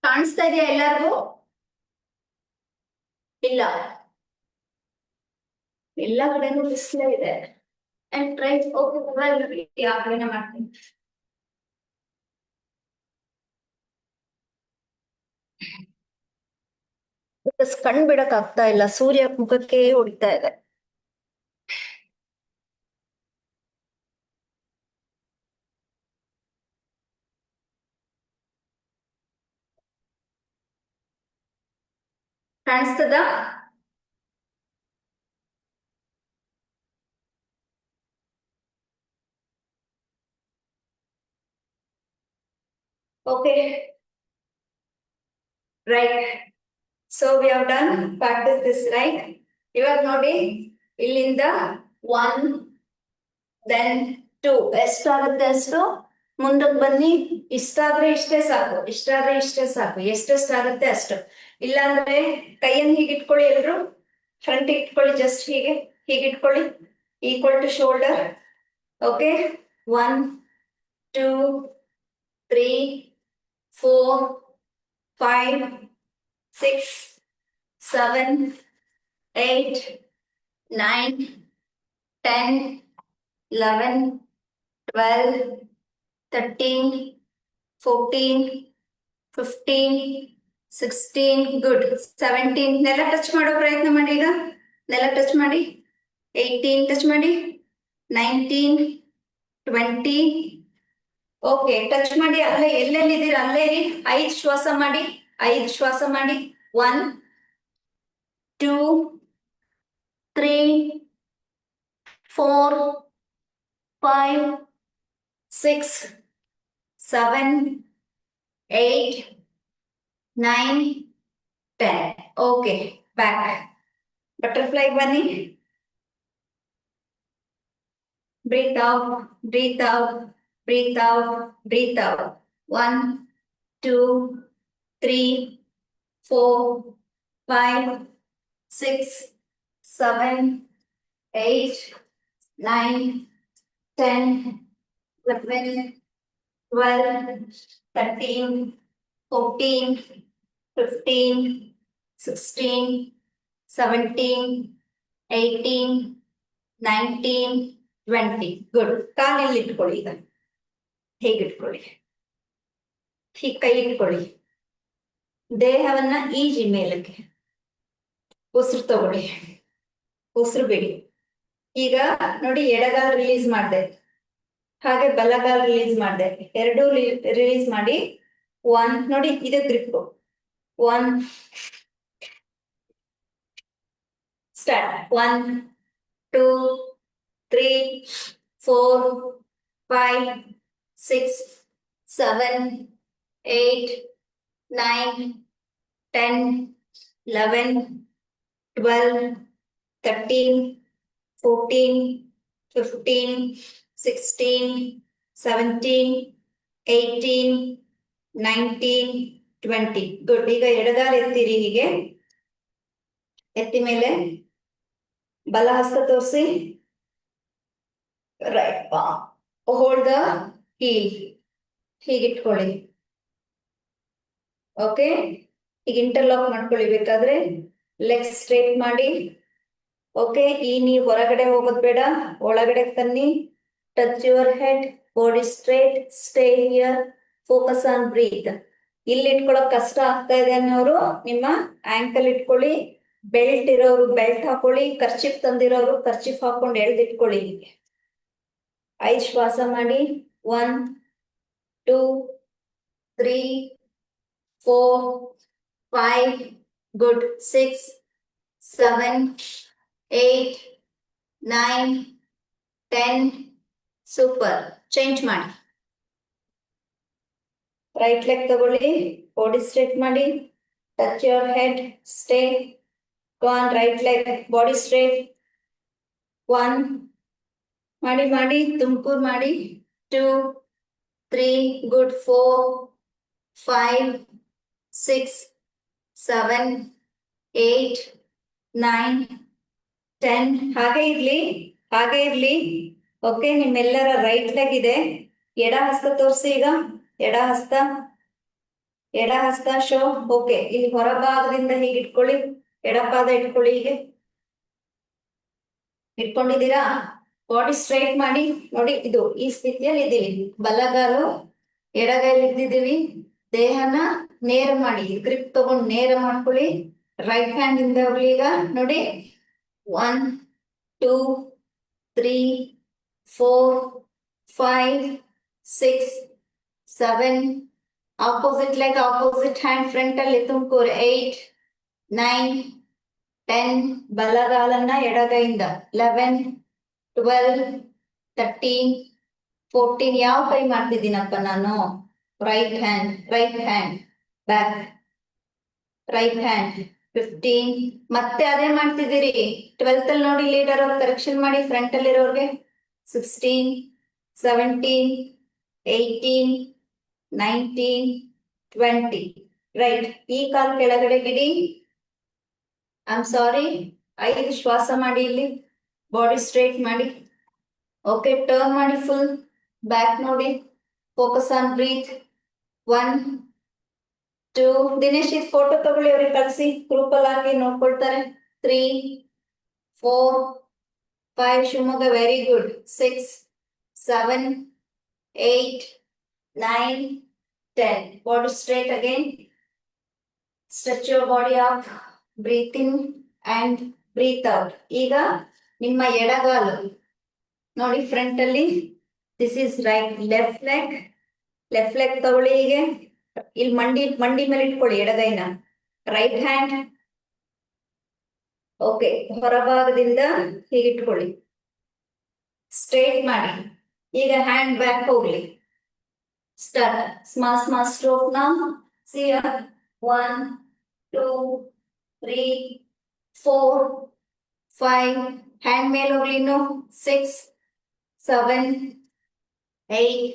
ಕಾಣಿಸ್ತಾ ಇದೆಯಾ ಎಲ್ಲರಿಗೂ? ಇಲ್ಲ, ಎಲ್ಲ ಕಡೆನೂ ಬಿಸಿಲೇ ಇದೆ. And try. ಓಕೆ, ಯಾವ ಕಡೆನೇ ಮಾಡ್ತೀನಿ. ಕಣ್ ಬಿಡಕ್ ಆಗ್ತಾ ಇಲ್ಲ, ಸೂರ್ಯ ಮುಖಕ್ಕೆ ಹೊಡಿತಾ ಇದೆ. ಕಾಣಿಸ್ತದ? Okay, right. So we have done practise this, right? ಇವಾಗ ನೋಡಿ, ಇಲ್ಲಿಂದ 1, ದೆನ್ 2. ಎಷ್ಟಾಗುತ್ತೆ ಅಷ್ಟು ಮುಂದಕ್ಕೆ ಬನ್ನಿ. ಇಷ್ಟಾದ್ರೆ ಇಷ್ಟೇ ಸಾಕು, ಇಷ್ಟಾದ್ರೆ ಇಷ್ಟೇ ಸಾಕು, ಎಷ್ಟೆಷ್ಟಾಗುತ್ತೆ ಅಷ್ಟು. ಇಲ್ಲಾಂದ್ರೆ ಕೈಯನ್ನು ಹೀಗೆ ಇಟ್ಕೊಳ್ಳಿ, ಎಲ್ರು ಫ್ರಂಟ್ ಇಟ್ಕೊಳ್ಳಿ, ಜಸ್ಟ್ ಹೀಗೆ ಹೀಗೆ ಇಟ್ಕೊಳ್ಳಿ, equal to shoulder. Okay, 1, 2, 3, 4, 5, 6, 7, 8, 9, 10, 11, 12, 13, 14, 15, 16, good. 17, ನೆಲ ಟಚ್ ಮಾಡೋ ಪ್ರಯತ್ನ ಮಾಡಿ. ಈಗ ನೆಲ ಟಚ್ ಮಾಡಿ. 18 ಟಚ್ ಮಾಡಿ. 19, 20, ಓಕೆ ಟಚ್ ಮಾಡಿ. ಅಲ್ಲೇ ಎಲ್ಲೆಲ್ಲಿದ್ದೀರಾ ಅಲ್ಲೇ ಇರಿ. 5 ಶ್ವಾಸ ಮಾಡಿ. 5 ಶ್ವಾಸ ಮಾಡಿ. 1, 2, 3, 4, 5, 6, 7, 8, 9, 10. Okay back. ಬಟರ್ಫ್ಲೈ ಬನ್ನಿ. Breathe out, breathe out, breathe out, breathe out. 1, 2, 3, 4, 5, 6, 7, 8, 9, 10, 11, 12, 13, 14, 15, 16, 17, 18, 19, 20. Good. ಕಾಲಲ್ಲಿ ಇಟ್ಕೊಳ್ಳಿ. ಈಗ ಹೇಗಿಟ್ಕೊಳ್ಳಿ? ಹೀಗೆ ಕೈ ಇಟ್ಕೊಳ್ಳಿ. ದೇಹವನ್ನ ಈಜಿ ಮೇಲಕ್ಕೆ. ಉಸಿರು ತಗೊಳ್ಳಿ. ಉಸಿರು ಬಿಡಿ. ಈಗ ನೋಡಿ, ಎಡಗಾಲ್ ರಿಲೀಸ್ ಮಾಡಿದೆ, ಹಾಗೆ ಬಲಗಾಲ್ ರಿಲೀಸ್ ಮಾಡಿದೆ. ಎರಡೂ ರಿಲೀಸ್ ಮಾಡಿ. 1 ನೋಡಿ, ಇದು ಗ್ರಿಪ್. 1 ಸ್ಟಾರ್ಟ್. 1, 2, 3, 4, 5, 6, 7, 8, 9, 10, 11, 12, 13, 14, 15, 16, 17, 18, 19, 20. ಗುಡ್. ಈಗ ಎಡಗಾಲ ಎತ್ತಿರಿ. ಹೀಗೆ ಎತ್ತಿ ಮೇಲೆ ಬಲ ಹಸ್ತ ತೋರಿಸಿ. Right palm hold the heel. ಹೀಗಿಟ್ಕೊಳ್ಳಿ. ಓಕೆ. ಈಗ ಇಂಟರ್ಲಾಕ್ ಮಾಡ್ಕೊಳ್ಳಿ. ಬೇಕಾದ್ರೆ ಲೆಗ್ ಸ್ಟ್ರೇಟ್ ಮಾಡಿ. ಓಕೆ. ಈ ನೀವು ಹೊರಗಡೆ ಹೋಗೋದು ಬೇಡ, ಒಳಗಡೆ ತನ್ನಿ. Touch your head, body straight, stay here, focus on breathe. ಇಲ್ಲಿ ಇಟ್ಕೊಳ್ಳೋಕೆ ಕಷ್ಟ ಆಗ್ತಾ ಇದೆ ಅನ್ನೋರು ನಿಮ್ಮ ಆಂಕಲ್ ಇಟ್ಕೊಳ್ಳಿ. ಬೆಲ್ಟ್ ಇರೋರು ಬೆಲ್ಟ್ ಹಾಕೊಳ್ಳಿ. ಕರ್ಚಿಫ್ ತಂದಿರೋರು ಕರ್ಚಿಫ್ ಹಾಕೊಂಡು ಎಳ್ದಿಟ್ಕೊಳ್ಳಿ. 5 ಶ್ವಾಸ ಮಾಡಿ. 1, 2, 3, 4, 5, ಗುಡ್. 6, 7, 8, 9, 10, ಸೂಪರ್. ಚೇಂಜ್ ಮಾಡಿ. ರೈಟ್ ಲೆಗ್ ತಗೊಳ್ಳಿ. ಬಾಡಿ ಸ್ಟ್ರೇಟ್ ಮಾಡಿ. Touch your head, stay. Go on. Right leg, body straight. 1 ಮಾಡಿ ಮಾಡಿ. ತುಮಕೂರು ಮಾಡಿ. 2, 3, ಗುಡ್. 4, 5, 6, 7, 8, 9, 10. ಹಾಗೆ ಇರ್ಲಿ, ಹಾಗೆ ಇರ್ಲಿ. ಓಕೆ. ನಿಮ್ಮೆಲ್ಲರ ರೈಟ್ ಲೆಗ್ ಇದೆ. ಎಡ ಹಸ್ತ ತೋರಿಸಿ. ಈಗ ಎಡ ಹಸ್ತ, ಎಡ ಹಸ್ತ ಶೋ. ಓಕೆ. ಇಲ್ಲಿ ಹೊರಭಾಗದಿಂದ ಹೀಗೆ ಇಟ್ಕೊಳ್ಳಿ. ಎಡಪಾದ ಇಟ್ಕೊಳ್ಳಿ. ಹೀಗೆ ಇಟ್ಕೊಂಡಿದ್ದೀರಾ? ಬಾಡಿ ಸ್ಟ್ರೈಟ್ ಮಾಡಿ. ನೋಡಿ, ಇದು ಈ ಸ್ಥಿತಿಯಲ್ಲಿ ಇದ್ದೀವಿ. ಬಲಗಾಲು ಎಡಗೈಲಿ ಇದ್ದಿದ್ದೀವಿ. ದೇಹನ ನೇರ ಮಾಡಿ. ಗ್ರಿಪ್ ತಗೊಂಡು ನೇರ ಮಾಡ್ಕೊಳ್ಳಿ. ರೈಟ್ ಹ್ಯಾಂಡ್ ಇಂದ ಹೋಗ್ಲಿ. ಈಗ ನೋಡಿ, 1, 2, 3, 4, 5, 6, 7. Opposite leg, opposite hand front ಅಲ್ಲಿ ತುಮಕೂರು. 8, 9, 10. ಬಲಗಾಲನ್ನ ಎಡಗೈಯಿಂದ. 11, 12, 13, 14. ಯಾವ ಕೈ ಮಾಡ್ತಿದ್ದೀನಪ್ಪ ನಾನು? Right hand, right hand. Back, right hand. 15. ಮತ್ತೆ ಅದೇ ಮಾಡ್ತಿದ್ದೀರಿ. 12th ಅಲ್ಲಿ ನೋಡಿ, ಲೀಡರ್ ಅವ್ರು ಕರೆಕ್ಷನ್ ಮಾಡಿ ಫ್ರಂಟ್ ಅಲ್ಲಿ ಇರೋರ್ಗೆ. 16, 17, 18, 19, 20. ರೈಟ್. ಈ ಕಾಲ್ ಕೆಳಗಡೆ ಬಿಡಿ. I am sorry. 5 ಶ್ವಾಸ ಮಾಡಿ. ಇಲ್ಲಿ ಬಾಡಿ ಸ್ಟ್ರೇಟ್ ಮಾಡಿ. ಓಕೆ. ಟರ್ನ್ ಮಾಡಿ ಫುಲ್. ಬ್ಯಾಕ್ ನೋಡಿ. Focus on breathe. 1, 2. ದಿನೇಶ್ ಇದು ಫೋಟೋ ತಗೊಳ್ಳಿ, ಅವ್ರಿಗೆ ಕಳಿಸಿ, ಗ್ರೂಪ್ ಅಲ್ಲಿ ಹಾಕಿ ನೋಡ್ಕೊಳ್ತಾರೆ. 3, 4, 5. Shivamogga, very good. 6, 7, 8, 9, 10. Body straight again. Stretch your body up. Breathe in and breathe out. ಈಗ ನಿಮ್ಮ ಎಡಗಾಲು ನೋಡಿ ಫ್ರಂಟ್ ಅಲ್ಲಿ. This is right. Left leg ತಗೊಳ್ಳಿ. ಹೀಗೆ ಇಲ್ಲಿ ಮಂಡಿ ಮೇಲೆ ಇಟ್ಕೊಳ್ಳಿ ಎಡಗೈನ. ರೈಟ್ ಹ್ಯಾಂಡ್ ಓಕೆ ಹೊರಭಾಗದಿಂದ ಹೀಗೆ ಇಟ್ಕೊಳ್ಳಿ. ಸ್ಟ್ರೇಟ್ ಮಾಡಿ. ಈಗ ಹ್ಯಾಂಡ್ ಬ್ಯಾಕ್ ಹೋಗ್ಲಿ. ಸ್ಟಾರ್ಟ್. ಸ್ಮಾಲ್ ಸ್ಟ್ರೋಕ್ ನಾ. See 1, 2, 3, 4, 5. ಹ್ಯಾಂಡ್ ಮೇಲೆ ಹೋಗ್ಲಿ ಇನ್ನು. 6, 7, 8,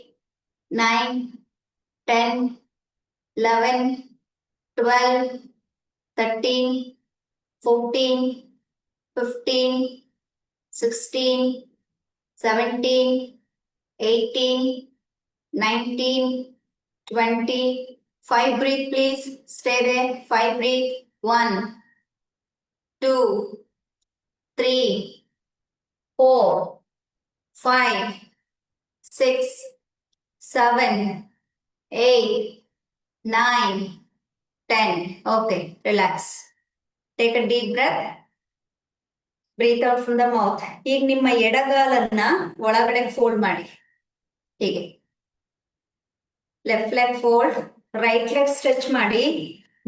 9, 10, 11, 12, 13, 14, 15, 16, 17, 18, 19, 20. 5 breathe please. Stay there. 5 breathe. 1, 2, 3, 4, 5, 6, 7, 8, 9, 10. Okay, relax. Take a deep breath. Breathe out from the mouth. ಈಗ ನಿಮ್ಮ ಎಡಗಾಲನ್ನ ಒಳಗಡೆ ಫೋಲ್ಡ್ ಮಾಡಿ. ಹೀಗೆ left leg fold. Right leg stretch ಮಾಡಿ.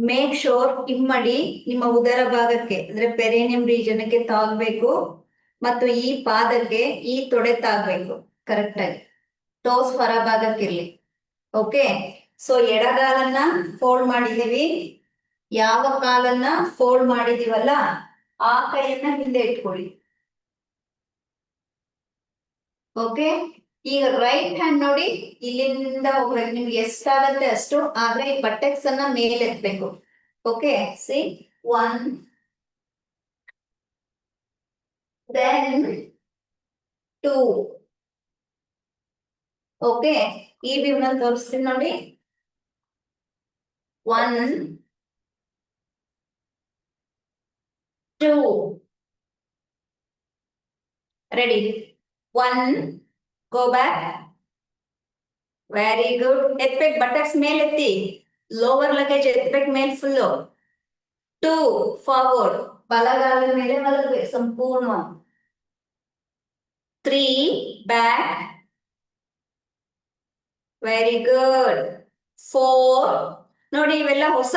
ಮೇಕ್ ಶೋರ್ ಹಿಮ್ಮಡಿ ನಿಮ್ಮ ಉದರ ಭಾಗಕ್ಕೆ ಅಂದ್ರೆ ಪೆರೇನಿಯಂ ರೀಜನ್ಗೆ ತಾಗಬೇಕು ಮತ್ತು ಈ ಪಾದಕ್ಕೆ ಈ ತೊಡೆ ತಾಗಬೇಕು ಕರೆಕ್ಟ್ ಆಗಿ. ಟೋಸ್ ಹೊರ ಭಾಗಕ್ಕಿರ್ಲಿ. ಓಕೆ, ಸೊ ಎಡಗಾಲನ್ನ ಫೋಲ್ಡ್ ಮಾಡಿದೀವಿ. ಯಾವ ಕಾಲನ್ನ ಫೋಲ್ಡ್ ಮಾಡಿದೀವಲ್ಲ ಆ ಕೈಯನ್ನ ಹಿಂದೆ ಇಟ್ಕೊಳ್ಳಿ. ಓಕೆ, ಈಗ ರೈಟ್ ಹ್ಯಾಂಡ್ ನೋಡಿ ಇಲ್ಲಿಂದ ಹೋಗ್ಬೇಕು. ನಿಮ್ಗೆ ಎಷ್ಟಾಗತ್ತೆ ಅಷ್ಟು, ಆದ್ರೆ ಈ ಬಟೆಕ್ಸ್ ಅನ್ನ ಮೇಲೆ ಎತ್ಬೇಕು. Okay, see 1, then 2. ಓಕೆ, ಈ ವ್ಯೂನ ತೋರಿಸ್ತೀನಿ ನೋಡಿ. 1, 2. Ready. 1, go back. Very good. ಎತ್ಬೇಕು, ಬಟಕ್ಸ್ ಮೇಲೆ ಎತ್ತಿ. ಲೋವರ್ ಲಗೇಜ್ ಎತ್ಬೇಕು ಮೇಲೆ ಫುಲ್ಲು. 2, ಫಾರ್ವರ್ಡ್. ಬಲಗಾಲ ಮೇಲೆ ಮಲಗಬೇಕು ಸಂಪೂರ್ಣ. 3, ಬ್ಯಾಕ್. Very good. 4. ನೋಡಿ ಇವೆಲ್ಲ ಹೊಸ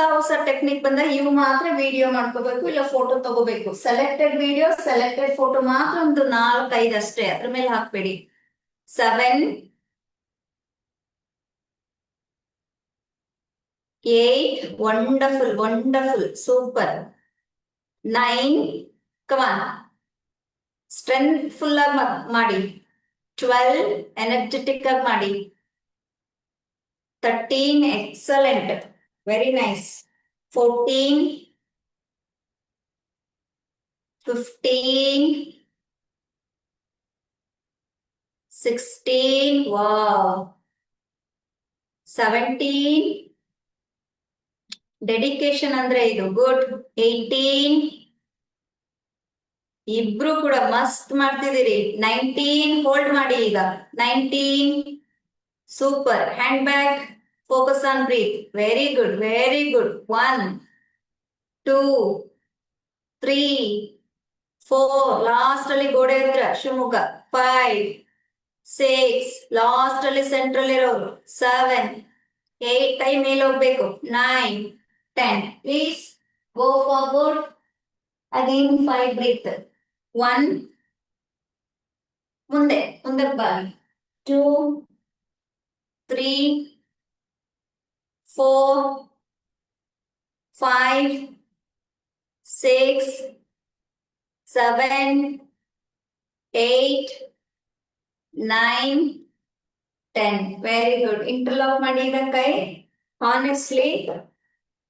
ಟೆಕ್ನಿಕ್ ಬಂದ, ಇವು ಮಾತ್ರ ವಿಡಿಯೋ ಮಾಡ್ಕೋಬೇಕು, ಇಲ್ಲ ಫೋಟೋ ತಗೋಬೇಕು. ಸೆಲೆಕ್ಟೆಡ್ ವಿಡಿಯೋ ಸೆಲೆಕ್ಟೆಡ್ ಫೋಟೋ ಮಾತ್ರ ಒಂದು 4, 5 ಅಷ್ಟೇ, ಅದ್ರ ಮೇಲೆ ಹಾಕ್ಬೇಡಿ. 7, 8. Wonderful super. 9, ಕಮಾನ್ ಸ್ಟ್ರೆಂತ್ ಫುಲ್ ಆಗಿ ಮಾಡಿ. 12, ಎನರ್ಜೆಟಿಕ್ ಆಗಿ ಮಾಡಿ. 13, excellent, very nice. 14, 15, 16, wow. 17, dedication ಅಂದ್ರೆ ಇದು, ಗುಡ್. 18, ಇಬ್ರು ಕೂಡ ಮಸ್ತ್ ಮಾಡ್ತಿದ್ದೀರಿ. 19, ಹೋಲ್ಡ್ ಮಾಡಿ ಈಗ. 19, super. Hand back, focus on breathe. Very good. 1, 2, 3, 4. Last ಅಲ್ಲಿ ಗೋಡೆ ಹತ್ರ ಶಿವಮೊಗ್ಗ. 5, 6. ಲಾಸ್ಟ್ ಅಲ್ಲಿ ಸೆಂಟ್ರಲ್ ಇರೋರು. 7, 8. ಕೈ ಮೇಲೆ ಹೋಗ್ಬೇಕು. 9, 10. Please go forward. Again 5 breathe. 1, ಮುಂದೆ ಬಾಗಿ. 2, 3, 4, 5, 6, 7, 8, 9, 10. Very good. ಇಂಟರ್ಲಾಕ್ ಮಾಡಿ ಈಗ ಕೈ. Honestly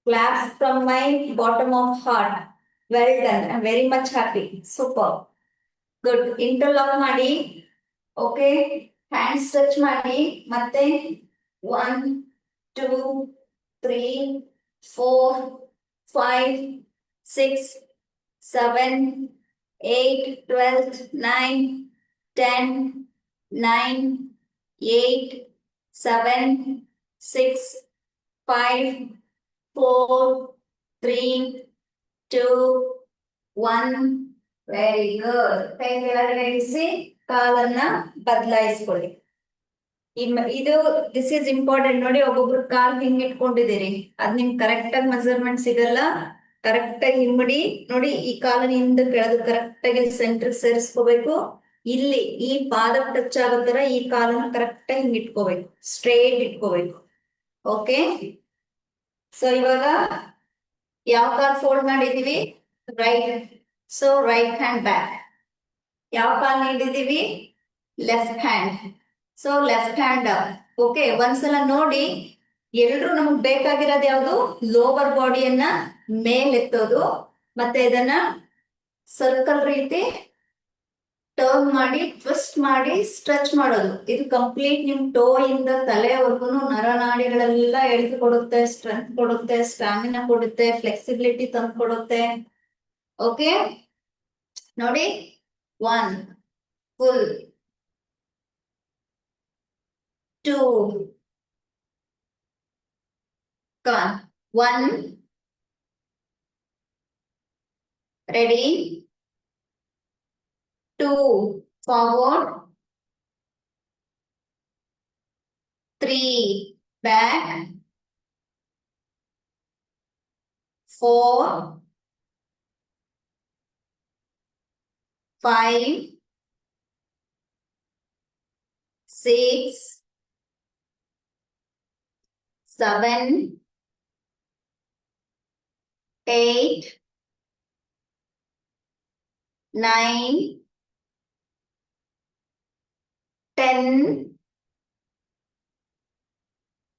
claps from my bottom of heart. Well done. I am very much happy. Super. Good. Interlock ಮಾಡಿ. ಓಕೆ, ಹ್ಯಾಂಡ್ಸ್ ಟಚ್ ಮಾಡಿ. ಮತ್ತೆ 1, 2, 3, 4, 5, 6, 7, 8, 12, 9, 10, 9, 8, 7, 6, 5, 4, 3, 2, 1. Very good. ಕೈ ಕೆಳಗಡೆ ಇರಿಸಿ ಕಾಲನ್ನ ಬದಲಾಯಿಸ್ಕೊಳ್ಳಿ. ಇದು ದಿಸ್ ಇಸ್ ಇಂಪಾರ್ಟೆಂಟ್ ನೋಡಿ, ಒಬ್ಬೊಬ್ರು ಕಾಲ್ ಹಿಂಗ್ ಇಟ್ಕೊಂಡಿದ್ದೀರಿ, ಅದ್ ನಿಮ್ ಕರೆಕ್ಟ್ ಆಗಿ ಮೆಜರ್ಮೆಂಟ್ ಸಿಗಲ್ಲ. ಕರೆಕ್ಟ್ ಆಗಿ ಹಿಮ್ಮಡಿ ನೋಡಿ, ಈ ಕಾಲನ ಹಿಂದ ಕೆಳದು ಕರೆಕ್ಟ್ ಆಗಿ ಸೆಂಟರ್ ಸೇರಿಸ್ಕೋಬೇಕು. ಇಲ್ಲಿ ಈ ಪಾದ ಟಚ್ ಆಗೋ ತರ ಈ ಕಾಲನ್ನ ಕರೆಕ್ಟ್ ಆಗಿ ಹಿಂಗ್ ಇಟ್ಕೋಬೇಕು, ಸ್ಟ್ರೇಟ್ ಇಟ್ಕೋಬೇಕು. ಓಕೆ, ಸೊ ಇವಾಗ ಯಾವ ಕಾಲ್ ಫೋಲ್ಡ್ ಮಾಡಿದೀವಿ? Right. So right hand back. ಯಾವ ಕಾಲ್ ನೀಡಿದೀವಿ? Left hand. So left hand up. Okay, ಒಂದ್ಸಲ ನೋಡಿ. ಎಲ್ರು ನಮಗ್ ಬೇಕಾಗಿರೋದು ಯಾವುದು? ಲೋವರ್ ಬಾಡಿಯನ್ನ ಮೇಲೆತ್ತೋದು, ಮತ್ತೆ ಇದನ್ನ ಸರ್ಕಲ್ ರೀತಿ ಟರ್ನ್ ಮಾಡಿ, ಟ್ವಿಸ್ಟ್ ಮಾಡಿ, ಸ್ಟ್ರೆಚ್ ಮಾಡೋದು. ಇದು ಕಂಪ್ಲೀಟ್ ನಿಮ್ ಟೋ ಇಂದ ತಲೆವರೆಗೂ ನರನಾಡಿಗಳೆಲ್ಲ ಎಳ್ದು ಕೊಡುತ್ತೆ, ಸ್ಟ್ರೆಂತ್ ಕೊಡುತ್ತೆ, ಸ್ಟಾಮಿನಾ ಕೊಡುತ್ತೆ, ಫ್ಲೆಕ್ಸಿಬಿಲಿಟಿ ತಂದು ಕೊಡುತ್ತೆ. ಓಕೆ ನೋಡಿ, 1 full, 2 come, 1 ready, 2 forward, 3 back, 4, 5, 6, 7, 8, 9, 10,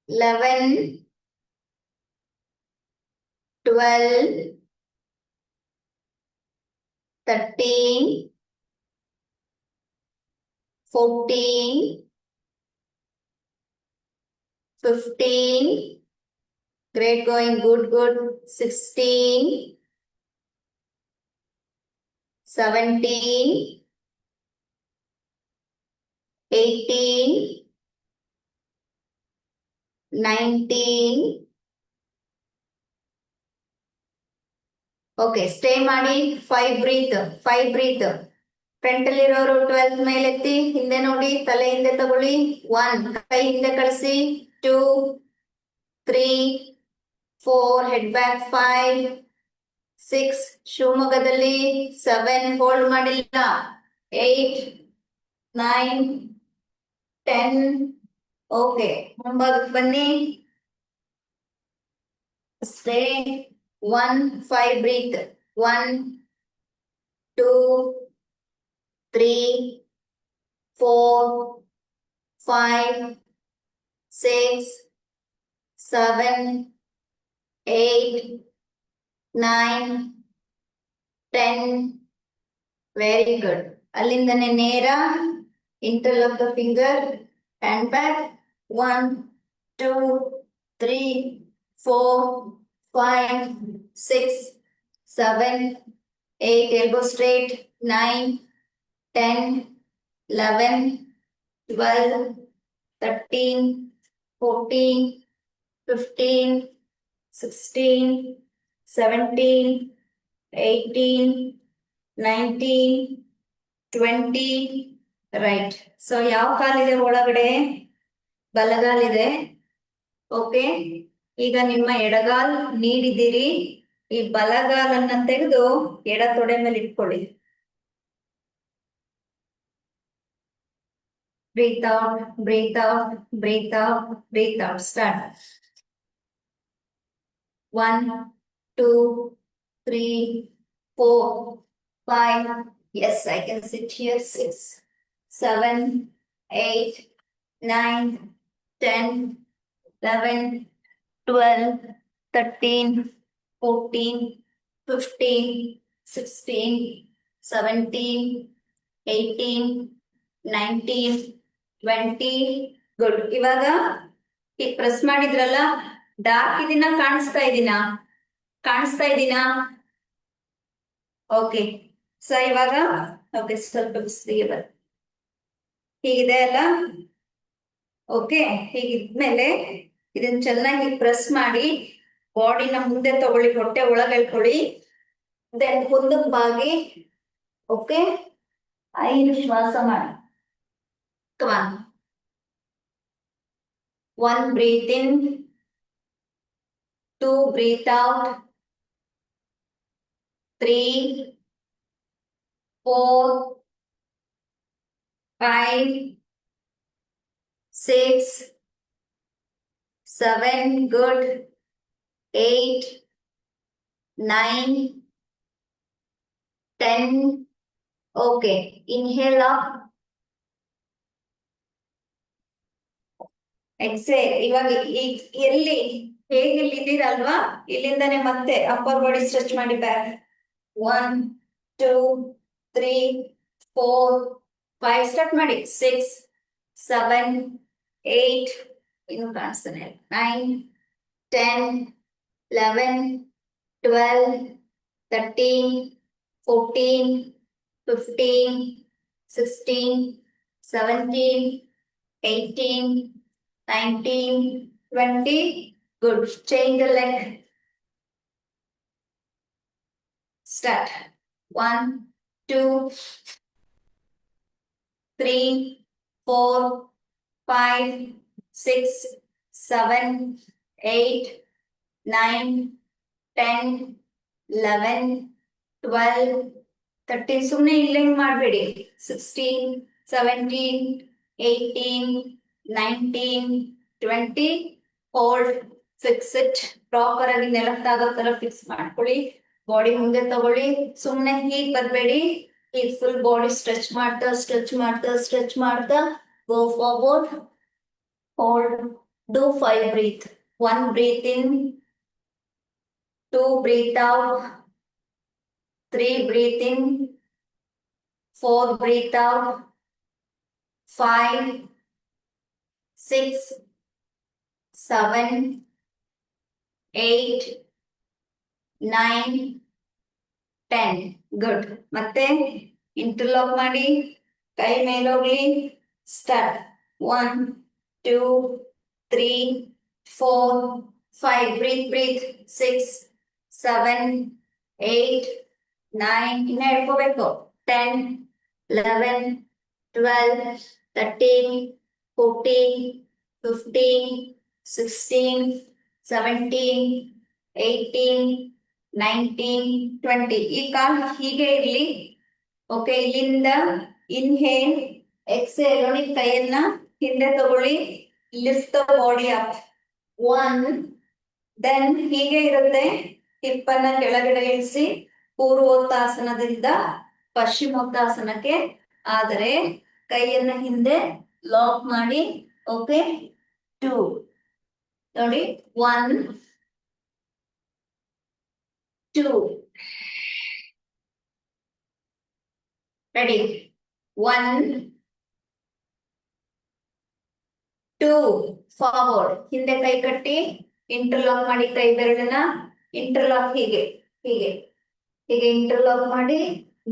11, 12, 13, 14, 15, great, going, good, good, 16, 17, 18, 19. Okay, stay ಮಾಡಿ. 5 ಬ್ರೀತ್, 5 ಬ್ರೀತ್. ಫ್ರಂಟ್ ಅಲ್ಲಿ ಇರೋರು 12 ಮೇಲೆತ್ತಿ, ಹಿಂದೆ ನೋಡಿ, ತಲೆ ಹಿಂದೆ ತಗೊಳ್ಳಿ. 1 ಕೈ ಹಿಂದೆ ಕಳಿಸಿ, 2, 3, 4 ಹೆಡ್ ಬ್ಯಾಕ್, 5, 6 ಶಿವಮೊಗ್ಗದಲ್ಲಿ, 7 ಹೋಲ್ಡ್ ಮಾಡಿಲ್ಲ, 8, 9, 10. ಓಕೆ, ಮುಂಭಾಗಕ್ಕೆ ಬನ್ನಿ. ಸ್ಟೇ. 1 5 ಬ್ರೀತ್. 1 2 3 4 5 6 7 8 9 10. Very good. ಅಲ್ಲಿಂದನೇ ನೇರ interlock the finger, hand back. 1 2 3 4 5 6 7 8, elbow straight, 9 10 11 12 13 14 15 16 17 18 19 20. Right. So ಯಾವ ಕಾಲಿದೆ ಒಳಗಡೆ? ಬಲಗಾಲಿದೆ. ಓಕೆ, ಈಗ ನಿಮ್ಮ ಎಡಗಾಲ್ ನೀಡಿದ್ದೀರಿ. ಈ ಬಲಗಾಲನ್ನ ತೆಗೆದು ಎಡ ತೊಡೆ ಮೇಲೆ ಇಟ್ಕೊಳ್ಳಿ. Breathe out, breathe out, breathe out, breathe out. Start. 1 2 3 4 5. Yes, I can sit here. 6 7 8 9 10 11 12 13 14 15 16 17 18 19 20. Good. ಇವಾಗ ಪ್ರೆಸ್ ಮಾಡಿದ್ರಲ್ಲ, ಡಾರ್ಕ್ ಇದೀನಾ ಕಾಣಿಸ್ತಾ ಇದೀನಾ? ಕಾಣಿಸ್ತಾ ಇದೀನಾ? ಓಕೆ. ಸೊ ಇವಾಗ ಓಕೆ, ಸ್ವಲ್ಪ ಬಿಸಿಲಿಗೆ ಹೀಗಿದೆ ಅಲ್ಲ? ಓಕೆ. ಹೀಗಿದ್ಮೇಲೆ ಇದನ್ನ ಚೆನ್ನಾಗಿ ಪ್ರೆಸ್ ಮಾಡಿ ಬಾಡಿನ ಮುಂದೆ ತಗೊಳ್ಳಿ, ಹೊಟ್ಟೆ ಒಳಗೆ ಎಳ್ಕೊಳ್ಳಿ. ದೆನ್ ಮುಂದಕ್ಕೆ ಬಾಗಿ. ಓಕೆ, 5 ಶ್ವಾಸ ಮಾಡಿ. ಕಮಾನ್. 1 breathe in, 2 breathe out, 3, 4, 5, 6, 7, good, 8, 9, 10. Okay, inhale up, exhale. ಇವಾಗ ಎಲ್ಲಿ ಹೇಗೆ ಇಲ್ಲಿದ್ದೀರಲ್ವಾ, ಇಲ್ಲಿಂದಾನೆ ಮತ್ತೆ ಅಪ್ಪರ್ ಬಾಡಿ ಸ್ಟ್ರೆಚ್ ಮಾಡಿ ಬ್ಯಾಕ್. 1, 2, 3, 4, 5 ಸ್ಟಾರ್ಟ್ ಮಾಡಿ. 6, 7, 8, ಇನ್ನು ಕಾಣಿಸ್ತಾನೆ, 9, 10, 11, 12, 13, 14, 15, 16, 17, 18, 19, 20. Good. Change the leg. Start. 1, 2, 3, 4, 5, 6, 7, 8, 9, 10, 11, 12, 13. ಸುಮ್ಮನೆ ಇಲ್ಲೇ ಮಾಡಬೇಡಿ. 16, 17, 18, 19, 20. ಹೋಲ್ಡ್. Fix it. ಪ್ರಾಪರ್ ಆಗಿ ನೆಲಕ್ಕಾಗೋ ತರ ಫಿಕ್ಸ್ ಮಾಡ್ಕೊಳ್ಳಿ. ಬಾಡಿ ಮುಂದೆ ತಗೊಳ್ಳಿ. ಸುಮ್ಮನೆ ಹೀಗೆ ಬರಬೇಡಿ. ಈಗ ಫುಲ್ ಬಾಡಿ ಸ್ಟ್ರೆಚ್ ಮಾಡ್ತಾ ಸ್ಟ್ರೆಚ್ ಮಾಡ್ತಾ ಸ್ಟ್ರೆಚ್ ಮಾಡ್ತಾ go forward. Hold. Do 5 breathe. 1 breathe in, 2 breathe out, 3 breathe in, 4 breathe out, 5, 6, 7, 8, 9, 10. Good. ಮತ್ತೆ ಇಂಟರ್ಲಾಕ್ ಮಾಡಿ. ಕೈ ಮೇಲೋಗ್ಲಿ. ಸ್ಟಾರ್ಟ್. 1, 2, 3, 4, 5. ಬ್ರೀತ್. 6, 7, 8, 9. ಇನ್ನ ಹೇಳ್ಕೋಬೇಕು. 10, 11, 12, 13, 14, 15, 16, 17, 18, 19, 20. ಈ ಕಾಲ್ ಹೀಗೆ ಇರ್ಲಿ. ಓಕೆ, ಇಲ್ಲಿಂದ ಇನ್ಹೇಲ್, ಎಕ್ಸೇಲ್. ನೋಡಿ, ಕೈಯನ್ನ ಹಿಂದೆ ತಗೊಳ್ಳಿ. Lift the body up. 1. Then ಹೀಗೆ ಇರುತ್ತೆ. ಹಿಪ್ಪನ್ನ ಕೆಳಗಡೆ ಇಳಿಸಿ ಪೂರ್ವೋತ್ತಾಸನದಿಂದ ಪಶ್ಚಿಮೋತ್ತಾಸನಕ್ಕೆ. ಆದರೆ ಕೈಯನ್ನ ಹಿಂದೆ ಲಾಕ್ ಮಾಡಿ. ಓಕೆ. 2. ನೋಡಿ, 1, 2. ರೆಡಿ. 1, 2. ಫಾರ್ವರ್ಡ್. ಹಿಂದೆ ಕೈ ಕಟ್ಟಿ ಇಂಟರ್ಲಾಕ್ ಮಾಡಿ. ಕೈ ಬೆರಳನ್ನ ಇಂಟರ್ಲಾಕ್ ಹೀಗೆ ಹೀಗೆ ಹೀಗೆ ಇಂಟರ್ಲಾಕ್ ಮಾಡಿ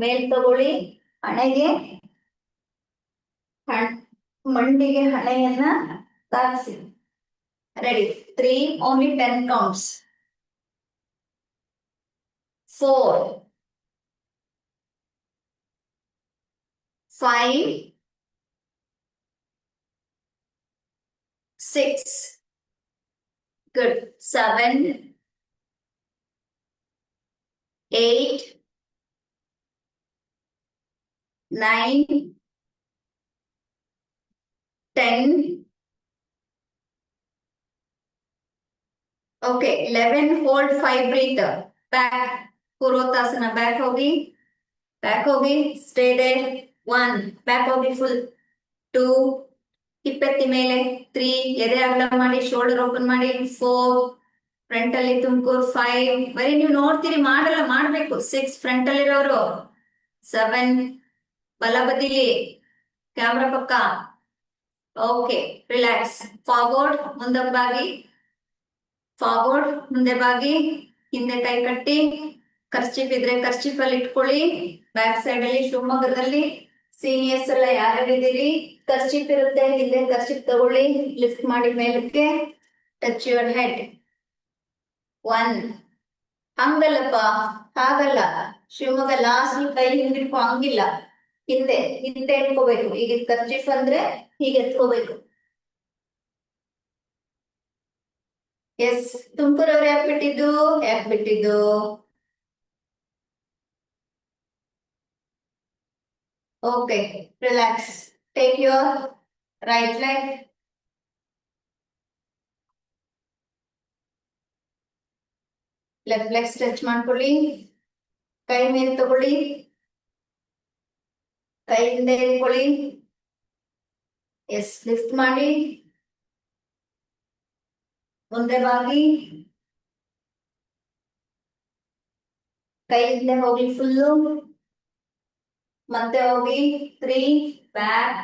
ಮೇಲ್ ತಗೊಳ್ಳಿ. ಹಣೆಗೆ ಮಂಡಿಗೆ ಹಣೆಯನ್ನ ತಾಗಿಸಿ. Ready. 3. Only 10 counts. 4, 5, 6. Good. 7, 8, 9, 10. Okay. 11. Hold. 5. Breathe. Back. Purvottanasana. Back ಹೋಗಿ. ಬ್ಯಾಕ್ ಹೋಗಿ. Stay there. 1. ಬ್ಯಾಕ್ ಹೋಗಿ ಫುಲ್. 2. ಹಿಪ್ಪೆತ್ತಿ ಮೇಲೆ. 3. ಎದೆ ಅಗಲ ಮಾಡಿ. ಶೋಲ್ಡರ್ ಓಪನ್ ಮಾಡಿ. 4. ಫ್ರಂಟ್ ಅಲ್ಲಿ ತುಮಕೂರು. 5. ಬರೀ ನೀವು ನೋಡ್ತೀರಿ, ಮಾಡಲ್ಲ, ಮಾಡ್ಬೇಕು. 6. ಫ್ರಂಟ್ ಅಲ್ಲಿ ಇರೋರು. 7. ಬಲ ಬದಿಲಿ ಕ್ಯಾಮ್ರಾ ಪಕ್ಕ. ಓಕೆ. ರಿಲ್ಯಾಕ್ಸ್. ಫಾರ್ವರ್ಡ್. ಮುಂದಕ್ಕೆ ಬಾಗಿ. ಫಾರ್ವರ್ಡ್, ಮುಂದೆ ಬಾಗಿ, ಹಿಂದೆ ಕೈ ಕಟ್ಟಿ, ಕರ್ಚೀಫ್ ಇದ್ರೆ ಕರ್ಚೀಫ್ ಅಲ್ಲಿ ಇಟ್ಕೊಳ್ಳಿ. ಬ್ಯಾಕ್ ಸೈಡ್ ಅಲ್ಲಿ ಶಿವಮೊಗ್ಗದಲ್ಲಿ ಸೀನಿಯರ್ಸ್ ಎಲ್ಲ ಯಾರ್ಯಾರಿದ್ದೀರಿ, ಕರ್ಚೀಫ್ ಇರುತ್ತೆ, ಹಿಂದೆ ಕರ್ಚೀಫ್ ತಗೊಳ್ಳಿ, ಲಿಫ್ಟ್ ಮಾಡಿ ಮೇಲಕ್ಕೆ, ಟಚ್ ಯುವರ್ ಹೆಡ್. 1. ಹಂಗಲ್ಲಪ್ಪ, ಹಾಗಲ್ಲ. ಶಿವಮೊಗ್ಗ ಲಾಸ್ಟ್ ಕೈ ಹಿಂದಿಟ್ಕೊ, ಹಂಗಿಲ್ಲ. ಹಿಂದೆ ಹಿಂದೆ ಇಟ್ಕೋಬೇಕು. ಈಗ ಕರ್ಚೀಫ್ ಅಂದ್ರೆ ಹೀಗೆ ಎತ್ಕೋಬೇಕು. ಎಸ್, ತುಮಕೂರವ್ರು ಯಾಕೆ ಬಿಟ್ಟಿದ್ದು, ಯಾಕೆ ಬಿಟ್ಟಿದ್ದು? Okay, relax. Take your right leg, left leg stretch ಮಾಡ್ಕೊಳ್ಳಿ. ಕೈ ಮೇಲೆ ತಗೊಳ್ಳಿ, ಕೈ ಹಿಂದೆ ಇಟ್ಕೊಳ್ಳಿ. ಎಸ್, ಲಿಫ್ಟ್ ಮಾಡಿ, ಮುಂದೆ ಬಾಗಿ, ಕೈ ಹಿಂದೆ ಹೋಗಿ ಫುಲ್ಲು, ಮತ್ತೆ ಹೋಗಿ 3 ಬ್ಯಾಕ್,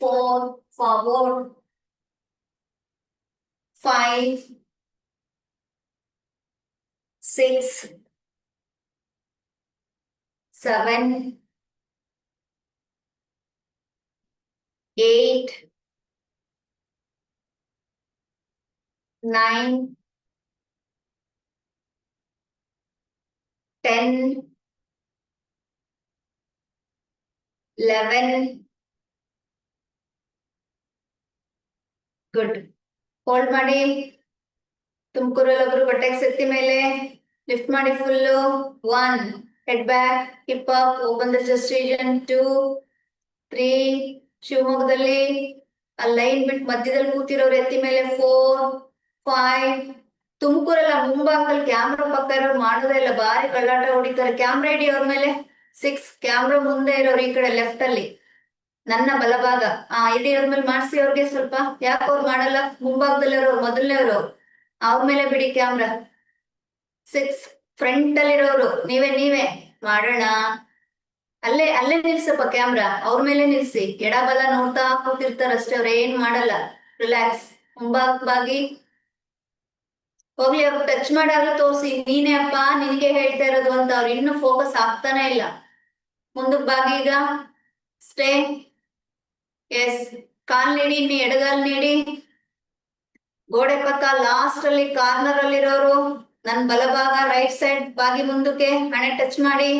4 ಫಾರ್ವರ್ಡ್, 5 6 7 8 9 10 11. ಗುಡ್. ಹೋಲ್ಡ್ ಮಾಡಿ. ತುಮಕೂರಲ್ಲಿ ಒಬ್ರು ಬಟ್ಟೆ ಸೆತ್ತಿ ಮೇಲೆ ಲಿಫ್ಟ್ ಮಾಡಿ full. 1, head back, hip up, open the chest region. 2 3, ಶಿವಮೊಗ್ಗದಲ್ಲಿ ಆ ಲೈನ್ ಬಿಟ್ಟು ಮಧ್ಯದಲ್ಲಿ ಕೂತಿರೋರು ಎತ್ತಿ ಮೇಲೆ. 4 5. ತುಮಕೂರೆಲ್ಲ ಮುಂಭಾಗದಲ್ಲಿ ಕ್ಯಾಮ್ರಾ ಪಕ್ಕ ಇರೋರು ಮಾಡೋದೇ ಇಲ್ಲ, ಬಾರಿ ಕಳ್ಳಾಟ ಹೊಡಿತಾರೆ. ಕ್ಯಾಮ್ರಾ ಇಡಿ ಅವ್ರ ಮೇಲೆ. 6, ಕ್ಯಾಮ್ರಾ ಮುಂದೆ ಇರೋರು ಈ ಕಡೆ ಲೆಫ್ಟ್ ಅಲ್ಲಿ, ನನ್ನ ಬಲಭಾಗ. ಇಡೀ ಅವ್ರ ಮೇಲೆ ಮಾಡಿಸಿ ಅವ್ರಿಗೆ ಸ್ವಲ್ಪ. ಯಾಕೆ ಅವ್ರು ಮಾಡಲ್ಲ? ಮುಂಭಾಗದಲ್ಲಿರೋರು, ಮೊದಲನೇವ್ರು, ಅವ್ರ ಮೇಲೆ ಬಿಡಿ ಕ್ಯಾಮ್ರಾ. 6, ಫ್ರಂಟ್ ಅಲ್ಲಿರೋರು ನೀವೇ ಮಾಡೋಣ. ಅಲ್ಲೇ ಅಲ್ಲೇ ನಿಲ್ಸಪ್ಪ ಕ್ಯಾಮ್ರಾ, ಅವ್ರ ಮೇಲೆ ನಿಲ್ಸಿ. ಎಡಬಲ ನೋಡ್ತಾ ಕೂತಿರ್ತಾರ ಅಷ್ಟೇ, ಅವ್ರ ಏನ್ ಮಾಡಲ್ಲ. ರಿಲ್ಯಾಕ್ಸ್. ಮುಂಭಾಗವಾಗಿ ಹೋಗ್ಲಿ, ಅವ್ರು ಟಚ್ ಮಾಡಾಗ ತೋರಿಸಿ, ನೀನೇ ಅಪ್ಪ ನಿನಗೆ ಹೇಳ್ತಾ ಇರೋದು ಅಂತ. ಅವ್ರು ಇನ್ನು ಫೋಕಸ್ ಆಗ್ತಾನೆ ಇಲ್ಲ. ಮುಂದಕ್ಕೆ ಬಾಗಿ ಈಗ. ಸ್ಟೇ. ಎಸ್, ಕಾಲ್ ನೀಡಿ, ಇನ್ನು ಎಡಗಾಲ್ ನೀಡಿ. ಗೋಡೆ ಪಕ್ಕ ಲಾಸ್ಟ್ ಅಲ್ಲಿ ಕಾರ್ನರ್ ಅಲ್ಲಿರೋರು ನನ್ ಬಲಭಾಗ ರೈಟ್ ಸೈಡ್ ಬಾಗಿ ಮುಂದಕ್ಕೆ, ಹಣೆ ಟಚ್ ಮಾಡಿ.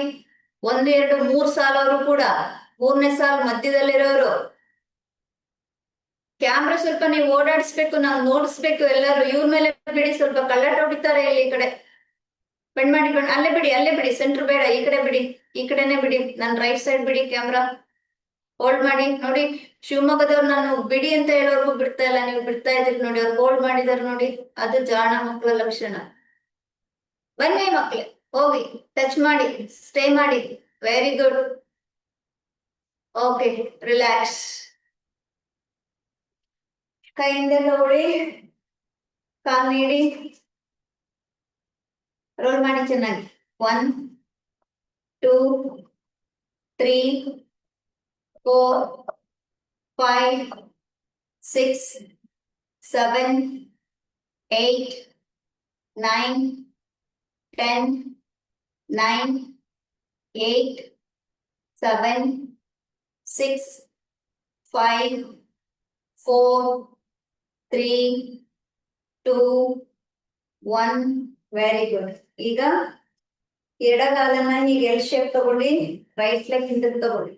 1 2 3 ಸಾಲವರು ಕೂಡ, 3ನೇ ಸಾಲು ಮಧ್ಯದಲ್ಲಿರೋರು. ಕ್ಯಾಮ್ರಾ ಸ್ವಲ್ಪ ನೀವು ಓಡಾಡಿಸ್ಬೇಕು, ನಾವು ನೋಡಿಸ್ಬೇಕು ಎಲ್ಲರೂ. ಇವ್ರ ಮೇಲೆ ಬಿಡಿ, ಸ್ವಲ್ಪ ಕಳ್ಳಾಟ ಹೊಡಿತಾರೆ ಇಲ್ಲಿ. ಈ ಕಡೆ ಬೆಂಡ್ ಮಾಡಿ, ಅಲ್ಲೇ ಬಿಡಿ, ಸೆಂಟರ್ ಬೇಡ, ಈ ಕಡೆ ಬಿಡಿ, ಈ ಕಡೆನೆ ಬಿಡಿ. ನನ್ ರೈಟ್ ಸೈಡ್ ಬಿಡಿ ಕ್ಯಾಮ್ರಾ. ಹೋಲ್ಡ್ ಮಾಡಿ. ನೋಡಿ, ಶಿವಮೊಗ್ಗದವ್ರು ನಾನು ಬಿಡಿ ಅಂತ ಹೇಳೋರ್ಗು ಬಿಡ್ತಾ ಇಲ್ಲ, ನೀವು ಬಿಡ್ತಾ ಇದ್ದೀರಿ ನೋಡಿ. ಅವ್ರು ಹೋಲ್ಡ್ ಮಾಡಿದಾರೆ ನೋಡಿ, ಅದು ಜಾಣ ಮಕ್ಕಳ ಲಕ್ಷಣ. ಬನ್ನಿ ಮಕ್ಳೆ, ಹೋಗಿ ಟಚ್ ಮಾಡಿ, ಸ್ಟೇ ಮಾಡಿ. Very good. Okay, relax. ಕೈಯಿಂದ ತಗೊಳ್ಳಿ, ಕಾಲ್ ನೀಡಿ, ರೋಲ್ ಮಾಡಿ ಚೆನ್ನಾಗಿ. 1 2 3 4 5 6 7 8 9 10 9 8 7 6 5 4 3 2 1. Very good. ಈಗ ಎಡಗಾಲನ್ನ ಹೀಗೆ ಎಲ್ ಶೇಪ್ ತಗೊಳ್ಳಿ, ರೈಟ್ ಲೆಗ್ ಹಿಂದಕ್ಕೆ ತಗೊಳ್ಳಿ.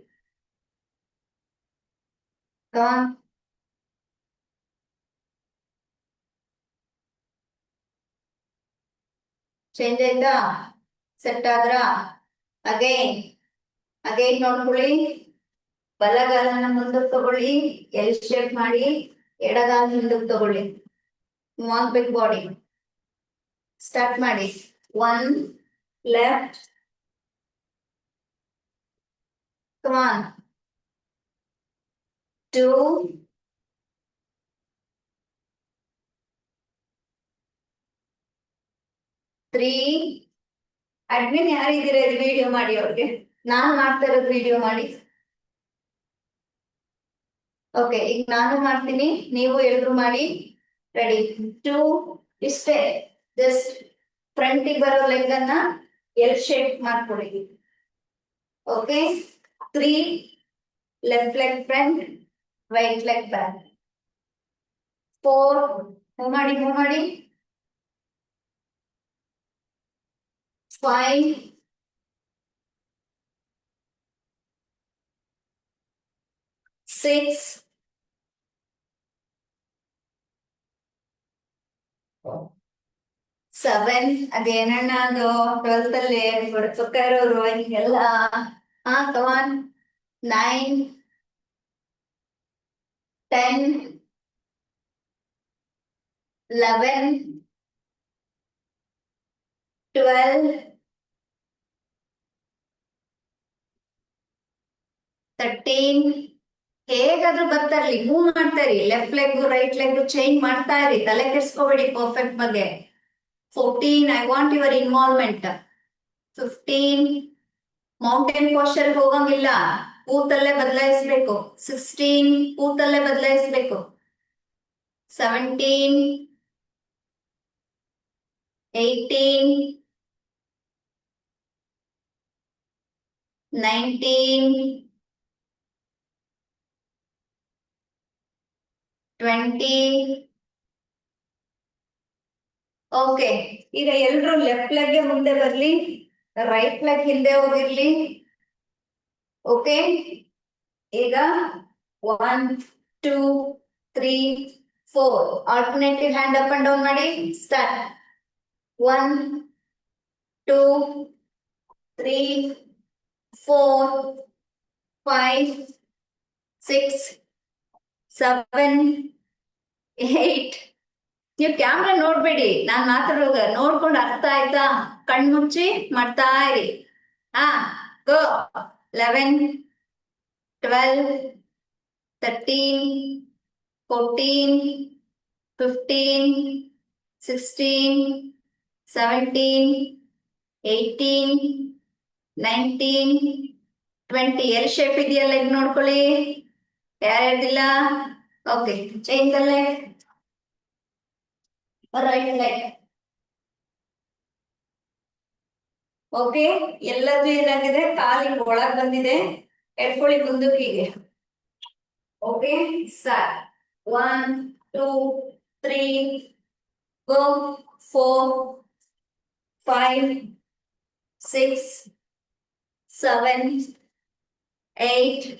ಚೇಂಜ್ ಆಯ್ತಾ? ಸೆಟ್ ಆದ್ರ? ಅಗೈನ್ ನೋಡ್ಕೊಳ್ಳಿ. ಬಲಗಾಲನ್ನ ಮುಂದಕ್ಕೆ ತಗೊಳ್ಳಿ, ಎಲ್ ಶೇಪ್ ಮಾಡಿ, ಎಡಗಾಲ ಹಿಂದಕ್ಕೆ ತಗೊಳ್ಳಿ. ಮೂವ್ ಆಗ್ಬೇಕು ಬಾಡಿ. ಸ್ಟಾರ್ಟ್ ಮಾಡಿ. 1 ಲೆಫ್ಟ್, come on, 2 3. ಅಡ್ಮಿನ್ ಯಾರಿದ್ದೀರಾ ಇದು ವಿಡಿಯೋ ಮಾಡಿ ಅವ್ರಿಗೆ, ನಾನು ಮಾಡ್ತಾ ಇರೋದು ವಿಡಿಯೋ ಮಾಡಿ. ಓಕೆ, ಈಗ ನಾನು ಮಾಡ್ತೀನಿ, ನೀವು ಎಲ್ರು ಮಾಡಿ. ರೆಡಿ 2 ಇಷ್ಟೇ ಜಸ್ಟ್ ಫ್ರಂಟಿಗೆ ಬರೋ ಲೆಗ್ ಅನ್ನ ಎಲ್ ಶೇಪ್ ಮಾಡ್ಕೊಳ್ಳಿ okay 3 left leg front right leg back 4 move ಮಾಡಿ 5 6 7 ಅದೇನಣ್ಣ ಅದು 12th ಅಲ್ಲಿ ಇರೋರು ಹಿಂಗೆಲ್ಲ ಕಮಾನ್ 9 10 11 12 13 ಹೇಗಾದ್ರೂ ಬರ್ತಾ ಇರ್ಲಿ ಮೂವ್ ಮಾಡ್ತಾ ಇರಿ left leg right leg change ಮಾಡ್ತಾ ಇರಿ ತಲೆ ಕೆಡ್ಸ್ಕೋಬೇಡಿ ಪರ್ಫೆಕ್ಟ್ ಬಗ್ಗೆ 14 I want your involvement 15 mountain posture ಹೋಗಂಗಿಲ್ಲ ಕೂತಲ್ಲೇ ಬದಲಾಯಿಸ್ಬೇಕು 16 ಕೂತಲ್ಲೇ ಬದಲಾಯಿಸ್ಬೇಕು 17 18 19 20 ಓಕೆ ಈಗ ಎಲ್ರು ಲೆಫ್ಟ್ ಲೆಗ್ ಮುಂದೆ ಬರ್ಲಿ ರೈಟ್ ಲೆಗ್ ಹಿಂದೆ ಹೋಗಿರ್ಲಿ ಓಕೆ ಈಗ 1 2 3 4 alternative hand up and down ಮಾಡಿ ಸ್ಟಾರ್ಟ್ 1 2 3 4 5 6 7 8 ನೀವು ಕ್ಯಾಮ್ರಾ ನೋಡ್ಬೇಡಿ ನಾನ್ ಮಾತಾಡುವಾಗ ನೋಡ್ಕೊಂಡು ಅರ್ಥ ಆಯ್ತಾ ಕಣ್ಮುಚ್ಚಿ ಮಾಡ್ತಾ ಇರಿ ಗೋ 11 12 13 14 15 16 17 18 19 20 ಎಲ್ ಶೇಪ್ ಇದೆಯಲ್ಲ ಈಗ ನೋಡ್ಕೊಳ್ಳಿ ಯಾರ್ಯಾರ್ದಿಲ್ಲ okay change the leg right leg okay ಎಲ್ಲದೂ ಏನಾಗಿದೆ ಕಾಲಿಗೆ ಒಳಗ್ ಬಂದಿದೆ ಎಡ್ಕೊಳ್ಳಿ ಮುಂದಕ್ಕೆ ಹೀಗೆ okay start 1 2 3 go 4 5 6 7 8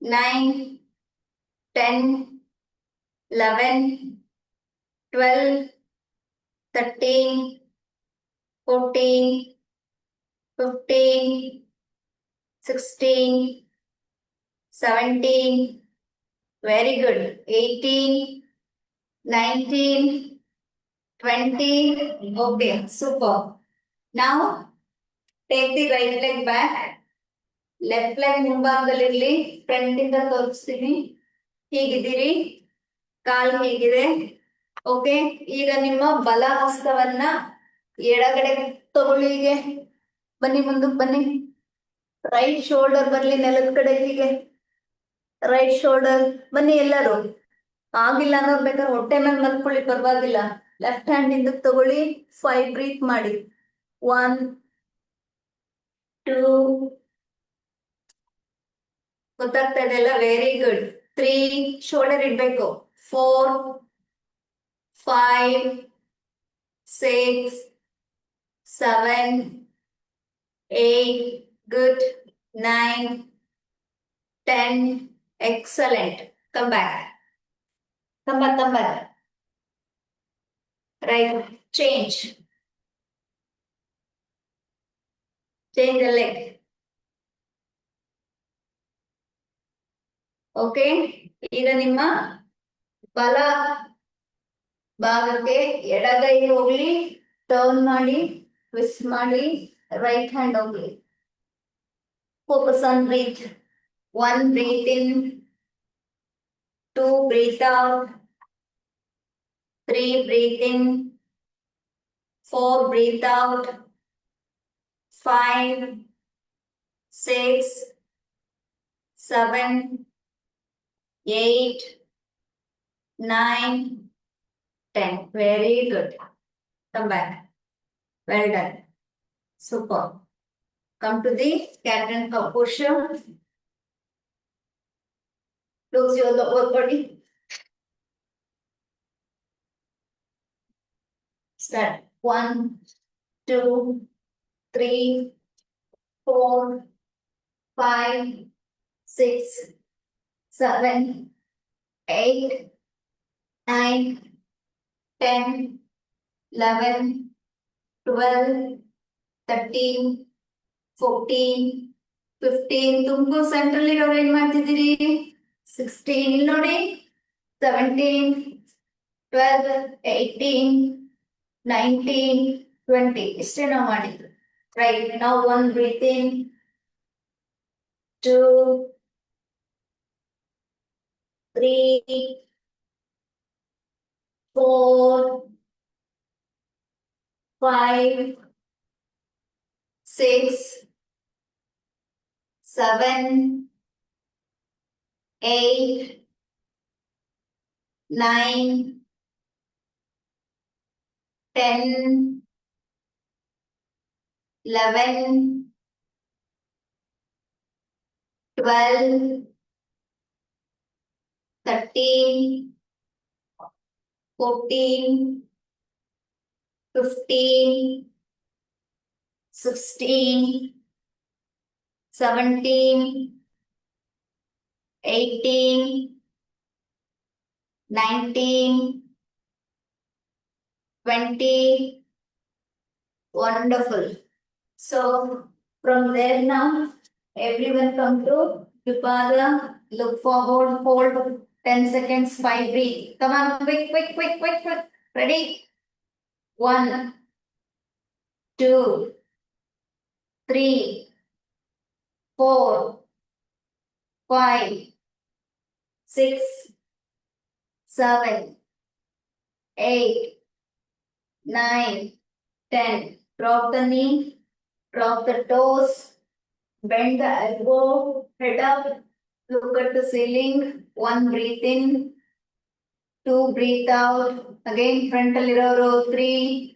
9 10 11 12 13 14 15 16 17 very good 18 19 20 okay super now take the right leg back left leg ಮುಂಭಾಗದಲ್ಲಿರ್ಲಿ ಫ್ರಂಟ್ ಇಂದ ತೋರಿಸ್ತೀನಿ ಹೀಗಿದ್ದೀರಿ ಕಾಲ್ ಹೀಗಿದೆ ಓಕೆ ಈಗ ನಿಮ್ಮ ಬಲ ಹಸ್ತವನ್ನ ಎಡಗಡೆ ತಗೊಳ್ಳಿ ಹೀಗೆ ಬನ್ನಿ ಮುಂದಕ್ಕೆ ಬನ್ನಿ ರೈಟ್ ಶೋಲ್ಡರ್ ಬರ್ಲಿ ನೆಲದ ಕಡೆ ಹೀಗೆ ರೈಟ್ ಶೋಲ್ಡರ್ ಬನ್ನಿ ಎಲ್ಲರೂ ಆಗಿಲ್ಲ ಅನ್ನೋದು ಬೇಕಾದ್ರೆ ಹೊಟ್ಟೆ ಮೇಲೆ ಮಲ್ಕೊಳ್ಳಿ ಪರವಾಗಿಲ್ಲ ಲೆಫ್ಟ್ ಹ್ಯಾಂಡ್ ಇಂದ ತಗೊಳ್ಳಿ 5 ಬ್ರೀತ್ ಮಾಡಿ 1 2 ಗೊತ್ತಾಗ್ತಾ ಇದೆಯಲ್ಲ ವೆರಿ ಗುಡ್ 3 ಶೋಲ್ಡರ್ ಇಡ್ಬೇಕು 4 5 6 7 8 good 9 10 excellent come back come back right change the leg okay ಈಗ ನಿಮ್ಮ ಬಲ ಭಾಗಕ್ಕೆ ಎಡಗೈ ಹೋಗ್ಲಿ ಟರ್ನ್ ಮಾಡಿ ಟ್ವಿಸ್ಟ್ ಮಾಡಿ ರೈಟ್ ಹ್ಯಾಂಡ್ ಹೋಗ್ಲಿ focus on breathe 1 breathe in 2 breathe out 3 breathe in 4 breathe out 5 6 7 8 9 10. Very good. Come back. Well done. Super. Come to the cat and cow posture. Close your lower body. Start. 1, 2, 3, 4, 5, 6, 7, 8, 9, 10, 11, 12, 13, 14, 15. ತುಮಕು central ಇರೋರು ಏನ್ ಮಾಡ್ತಿದ್ದೀರಿ? 16. ಇಲ್ಲಿ ನೋಡಿ, 17, 12, 18, 19, 20. ಇಷ್ಟೇ ನಾವು ಮಾಡಿದ್ದು. Right. ನಾವು 1 breathe in, 2, 3, 4, 5, 6, 7, 8, 9, 10, 11, 12, 13, 14, 15, 16, 17, 18, 19, 20. Wonderful. So from there now, everyone come to Vipada. Look forward, hold 10 seconds, 5 breathe. Come on, quick, quick, quick, quick, quick. Ready? 1, 2, 3, 4, 5, 6, 7, 8, 9, 10. Drop the knee, drop the toes, bend the elbow, head up, look at the ceiling. 1 breathe in, 2 breathe out. Again, frontal iroru 3,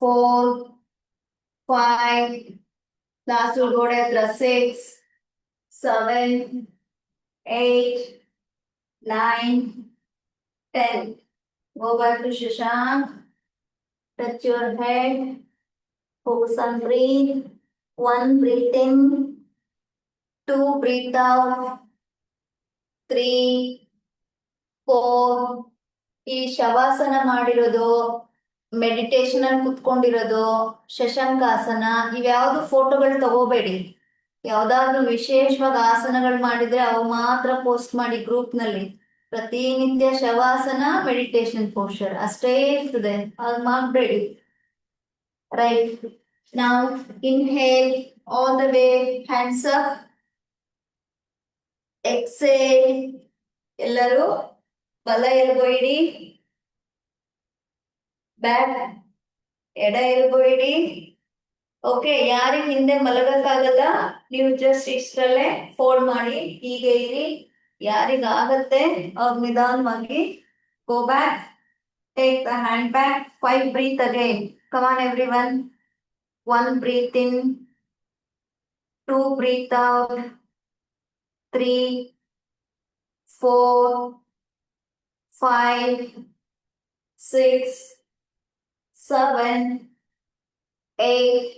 4, 5. Last will go to 6, 7, 8, 9, 10. Go back to Shashank. Touch your head. Focus on breathe. 1 breathe in, 2 breathe out, 3, 4. ಈ ಶವಾಸನ ಮಾಡಿರೋದು, meditation ಅಲ್ಲಿ ಕುತ್ಕೊಂಡಿರೋದು, ಶಶಾಂಕಾಸನ, ಇವ್ಯಾವ್ದು ಫೋಟೋಗಳು ತಗೋಬೇಡಿ. ಯಾವ್ದಾದ್ರು ವಿಶೇಷವಾಗಿ ಆಸನಗಳು ಮಾಡಿದ್ರೆ ಅವು ಮಾತ್ರ ಪೋಸ್ಟ್ ಮಾಡಿ ಗ್ರೂಪ್ ನಲ್ಲಿ. ಪ್ರತಿನಿತ್ಯ ಶವಾಸನ, ಮೆಡಿಟೇಷನ್ ಪೋಸ್ಚರ್ ಅಷ್ಟೇ ಇರ್ತದೆ, ಅದು ಮಾಡಬೇಡಿ. Right. Now inhale all the way, hands up. Exhale. ಎಲ್ಲರೂ ಬಲ ಎಲ್ಬೋ ಇಡಿ, ಬ್ಯಾಕ್ ಎಡ ಎಲ್ಬೋ ಇಡಿ. ಓಕೆ, ಯಾರಿಗೆ ಹಿಂದೆ ಮಲಗಕ್ಕಾಗಲ್ಲ ನೀವು ಜಸ್ಟ್ ಇಷ್ಟರಲ್ಲೇ ಫೋಲ್ಡ್ ಮಾಡಿ ಹೀಗೆ ಇರಿ. ಯಾರಿಗಾಗತ್ತೆ ಅವ್ರು ನಿಧಾನವಾಗಿ go back, take the hand back. 5 breathe again. Come on everyone. 1 breathe in, 2 breathe out, 3, 4, 5, 6, 7, 8,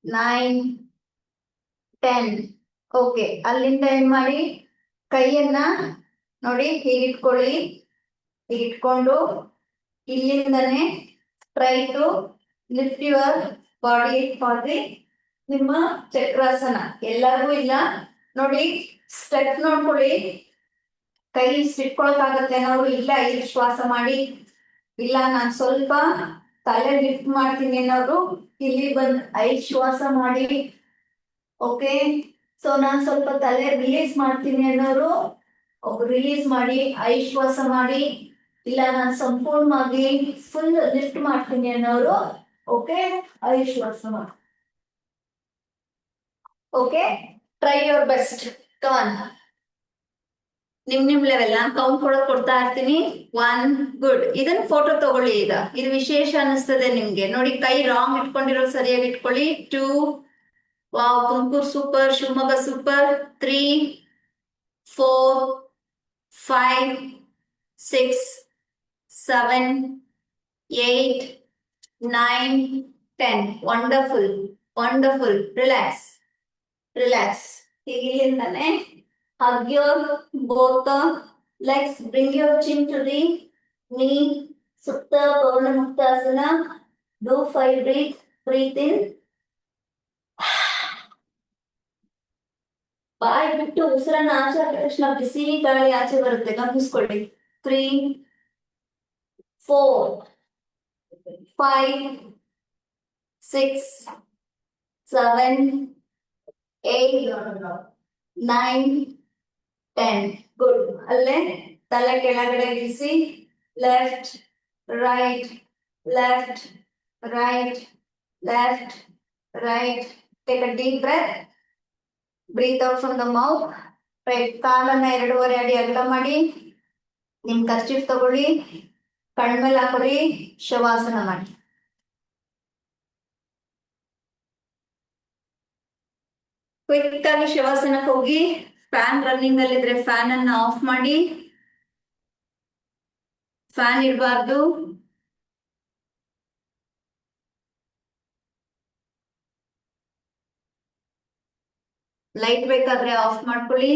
9, 10. Okay, ಅಲ್ಲಿಂದ ಏನ್ ಮಾಡಿ, ಕೈಯನ್ನ ನೋಡಿ ಹೀಗಿಟ್ಕೊಳ್ಳಿ. ಹೀಗಿಟ್ಕೊಂಡು ಇಲ್ಲಿಂದನೇ try to lift your body for the ನಿಮ್ಮ ಚಕ್ರಾಸನ. ಎಲ್ಲರಿಗೂ ಇಲ್ಲ ನೋಡಿ, ಸ್ಟೆಪ್ ನೋಡ್ಕೊಳ್ಳಿ. ಕೈ ಇಟ್ಕೊಳಕ್ಕಾಗತ್ತೆ ಅನ್ನೋರು ಇಲ್ಲ, ಇಲ್ಲಿ ಶ್ವಾಸ ಮಾಡಿ. ಇಲ್ಲ ನಾನು ಸ್ವಲ್ಪ ತಲೆ ಲಿಫ್ಟ್ ಮಾಡ್ತೀನಿ ಅನ್ನೋರು ಇಲ್ಲಿ ಬಂದು 5 ಶ್ವಾಸ ಮಾಡಿ. ಓಕೆ, ಸೊ ನಾನು ಸ್ವಲ್ಪ ತಲೆ ರಿಲೀಸ್ ಮಾಡ್ತೀನಿ ಅನ್ನೋರು ರಿಲೀಸ್ ಮಾಡಿ 5 ಶ್ವಾಸ ಮಾಡಿ. ಇಲ್ಲ ನಾನು ಸಂಪೂರ್ಣವಾಗಿ ಫುಲ್ ಲಿಫ್ಟ್ ಮಾಡ್ತೀನಿ ಅನ್ನೋರು ಓಕೆ 5 ಶ್ವಾಸ ಮಾಡಿ. Okay, try your best. Come on. ನಿಮ್ ಲೆವೆಲ್ ನಾನು ಕೌಂಟ್ ಕೊಡ್ತಾ ಇರ್ತೀನಿ. 1 ಗುಡ್. ಇದನ್ನ ಫೋಟೋ ತಗೊಳ್ಳಿ. ಈಗ ಇದು ವಿಶೇಷ ಅನಿಸ್ತದೆ ನಿಮ್ಗೆ. ನೋಡಿ, ಕೈ ರಾಂಗ್ ಇಟ್ಕೊಂಡಿರೋ ಸರಿಯಾಗಿ ಇಟ್ಕೊಳ್ಳಿ. 2, wow, Tumakuru super, Shivamogga super. 3, 4, 5, 6, 7, 8, 9, 10. Wonderful, wonderful. Relax, relax. ಹೀಗೆ ಇಲ್ಲಿಂದಾನೆ hug your both the legs, bring your chin to the knee. Supta Pavana Muktasana. Do 5 breathe. Breathe in. ಬಾಯಿ ಬಿಟ್ಟು ಉಸಿರನ್ನ ಆಚೆ ಹಾಕಿದ ತಕ್ಷಣ ಬಿಸಿ ಗಾಳಿ ಆಚೆ ಬರುತ್ತೆ, ಗಮನಿಸ್ಕೊಳ್ಳಿ. 3, 4, 5, 6, 7, 8, 9, 10. ಗುಡ್. ಅಲ್ಲೇ ತಲೆ ಕೆಳಗಡೆ ಇಳಿಸಿ. Left, right, left, right, left, right. Take a deep breath. Breathe out from the mouth. Right. ಕಾಲನ್ನ 2.5 ಅಡಿ ಅಗಲ ಮಾಡಿ. ನಿಮ್ ಕರ್ಚೀಫ್ ತಗೊಳ್ಳಿ, ಕಣ್ಮೇಲೆ ಹಾಕೊಳ್ಳಿ, ಶವಾಸನ ಮಾಡಿ. ಕ್ವಿಕ್ ಆಗಿ ಶವಾಸನಕ್ಕೆ ಹೋಗಿ. ಫ್ಯಾನ್ ರನ್ನಿಂಗ್ ಅಲ್ಲಿದ್ರೆ ಫ್ಯಾನ್ ಅನ್ನ ಆಫ್ ಮಾಡಿ. ಫ್ಯಾನ್ ಇರಬಾರ್ದು. ಲೈಟ್ ಬೇಕಾದ್ರೆ ಆಫ್ ಮಾಡ್ಕೊಳ್ಳಿ.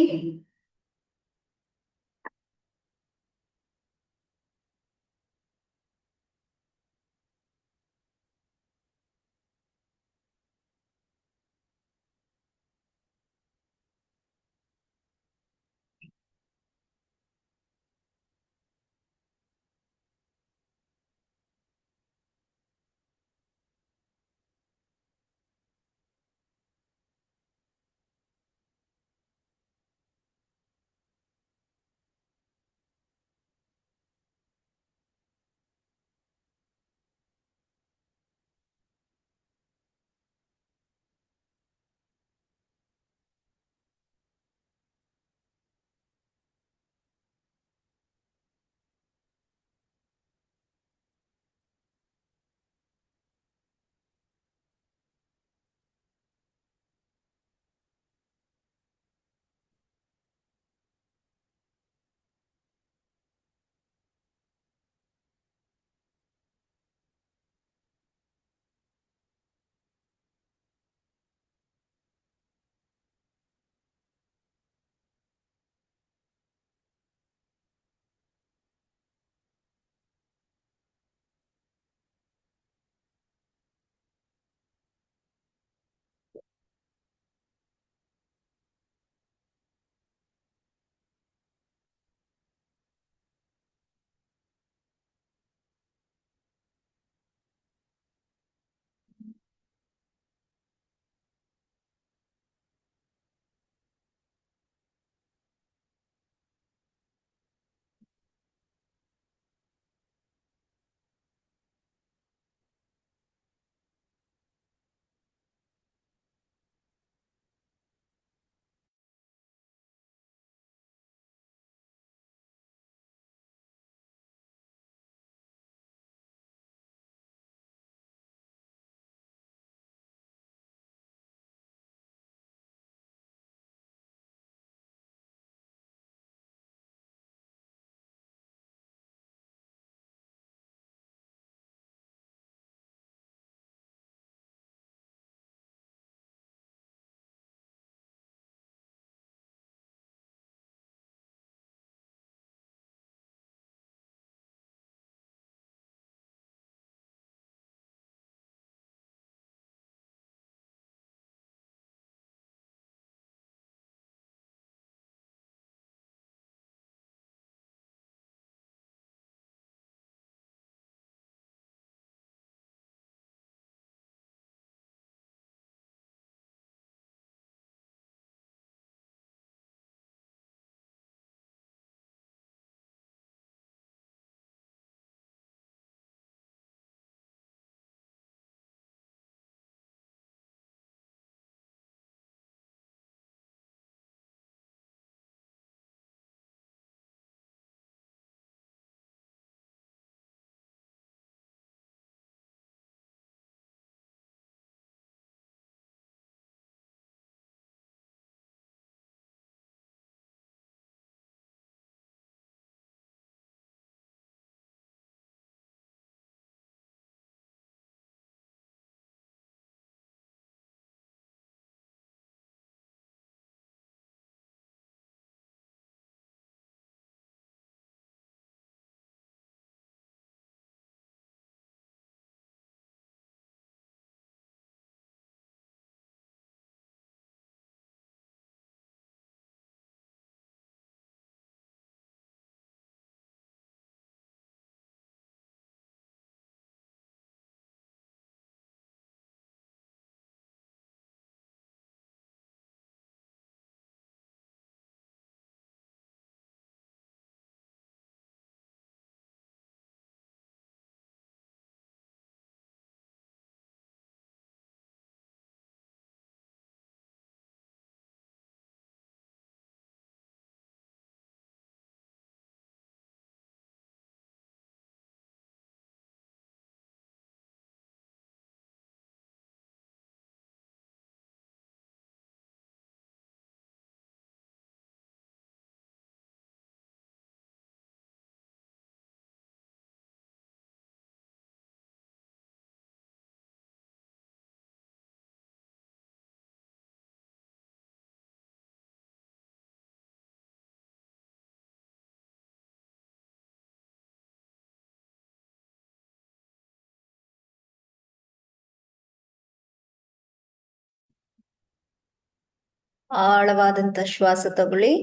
ಆಳವಾದಂತ ಶ್ವಾಸ ತಗೊಳ್ಳಿ.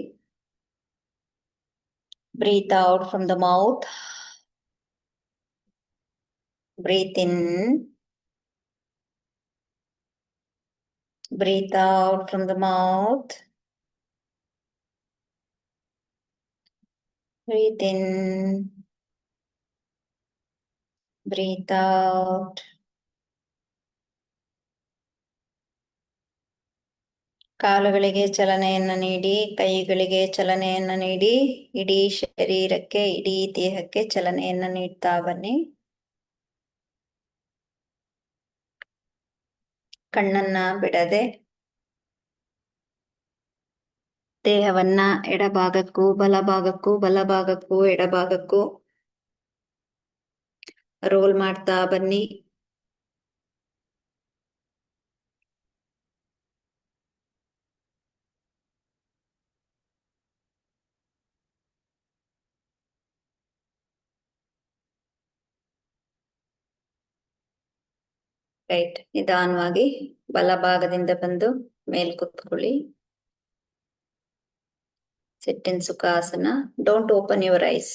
Breathe out from the mouth. Breathe in. Breathe out from the mouth. Breathe in. Breathe out. ಕಾಲುಗಳಿಗೆ ಚಲನೆಯನ್ನು ನೀಡಿ, ಕೈಗಳಿಗೆ ಚಲನೆಯನ್ನು ನೀಡಿ, ಇಡೀ ಶರೀರಕ್ಕೆ, ಇಡೀ ದೇಹಕ್ಕೆ ಚಲನೆಯನ್ನು ನೀಡ್ತಾ ಬನ್ನಿ. ಕಣ್ಣನ್ನ ಬಿಡದೆ ದೇಹವನ್ನ ಎಡಭಾಗಕ್ಕೂ ಬಲಭಾಗಕ್ಕೂ, ಬಲಭಾಗಕ್ಕೂ ಎಡಭಾಗಕ್ಕೂ ರೋಲ್ ಮಾಡ್ತಾ ಬನ್ನಿ. ರೈಟ್. ನಿಧಾನವಾಗಿ ಬಲಭಾಗದಿಂದ ಬಂದು ಮೇಲ್ ಕುತ್ಕೊಳ್ಳಿ. Sit in sukhasana. Don't open your eyes.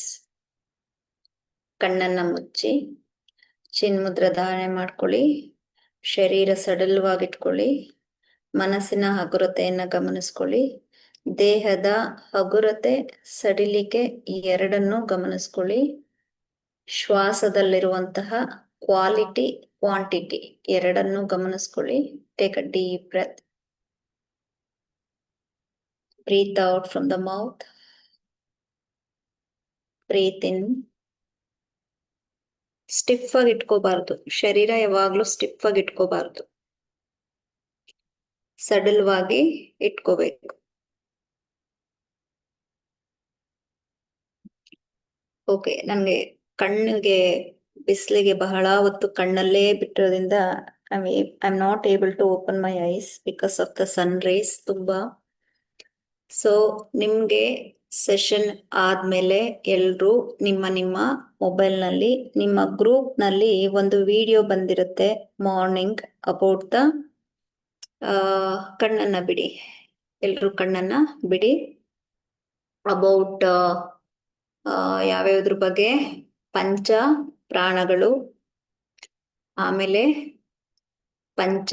ಕಣ್ಣನ್ನ ಮುಚ್ಚಿ ಚಿನ್ಮುದ್ರ ಧಾರಣೆ ಮಾಡ್ಕೊಳ್ಳಿ. ಶರೀರ ಸಡಲವಾಗಿಟ್ಕೊಳ್ಳಿ. ಮನಸ್ಸಿನ ಹಗುರತೆಯನ್ನ ಗಮನಿಸ್ಕೊಳ್ಳಿ. ದೇಹದ ಹಗುರತೆ, ಸಡಿಲಿಕೆ ಈ ಎರಡನ್ನೂ ಗಮನಿಸ್ಕೊಳ್ಳಿ. ಶ್ವಾಸದಲ್ಲಿರುವಂತಹ ಕ್ವಾಲಿಟಿ, ಕ್ವಾಂಟಿಟಿ ಎರಡನ್ನೂ ಗಮನಿಸ್ಕೊಳ್ಳಿ. Take a deep breath. Breathe out from the mouth. Breathe in. Stiff ಆಗಿ ಇಟ್ಕೋಬಾರ್ದು. ಶರೀರ ಯಾವಾಗ್ಲೂ ಸ್ಟಿಫ್ ಆಗಿ ಇಟ್ಕೋಬಾರ್ದು. ಸಡಲವಾಗಿ ಇಟ್ಕೋಬೇಕು. ಓಕೆ. ನನ್ಗೆ ಕಣ್ಣಿಗೆ ಬಿಸಿಲಿಗೆ ಬಹಳ ಹೊತ್ತು ಕಣ್ಣಲ್ಲೇ ಬಿಟ್ಟಿರೋದ್ರಿಂದ I am not able to open my eyes because of the sun rays ತುಂಬಾ. ಸೊ ನಿಮ್ಗೆ ಸೆಷನ್ ಆದ್ಮೇಲೆ ಎಲ್ರು ನಿಮ್ಮ ಮೊಬೈಲ್ ನಲ್ಲಿ, ನಿಮ್ಮ ಗ್ರೂಪ್ ನಲ್ಲಿ ಒಂದು ವಿಡಿಯೋ ಬಂದಿರುತ್ತೆ ಮಾರ್ನಿಂಗ್ ಅಬೌಟ್ ದ ಕಣ್ಣನ್ನ ಬಿಡಿ. ಎಲ್ರು ಕಣ್ಣನ್ನ ಬಿಡಿ. ಅಬೌಟ್ ಯಾವ್ಯಾವ್ದ್ರ ಬಗ್ಗೆ? ಪಂಚ ಪ್ರಾಣಗಳು, ಆಮೇಲೆ ಪಂಚ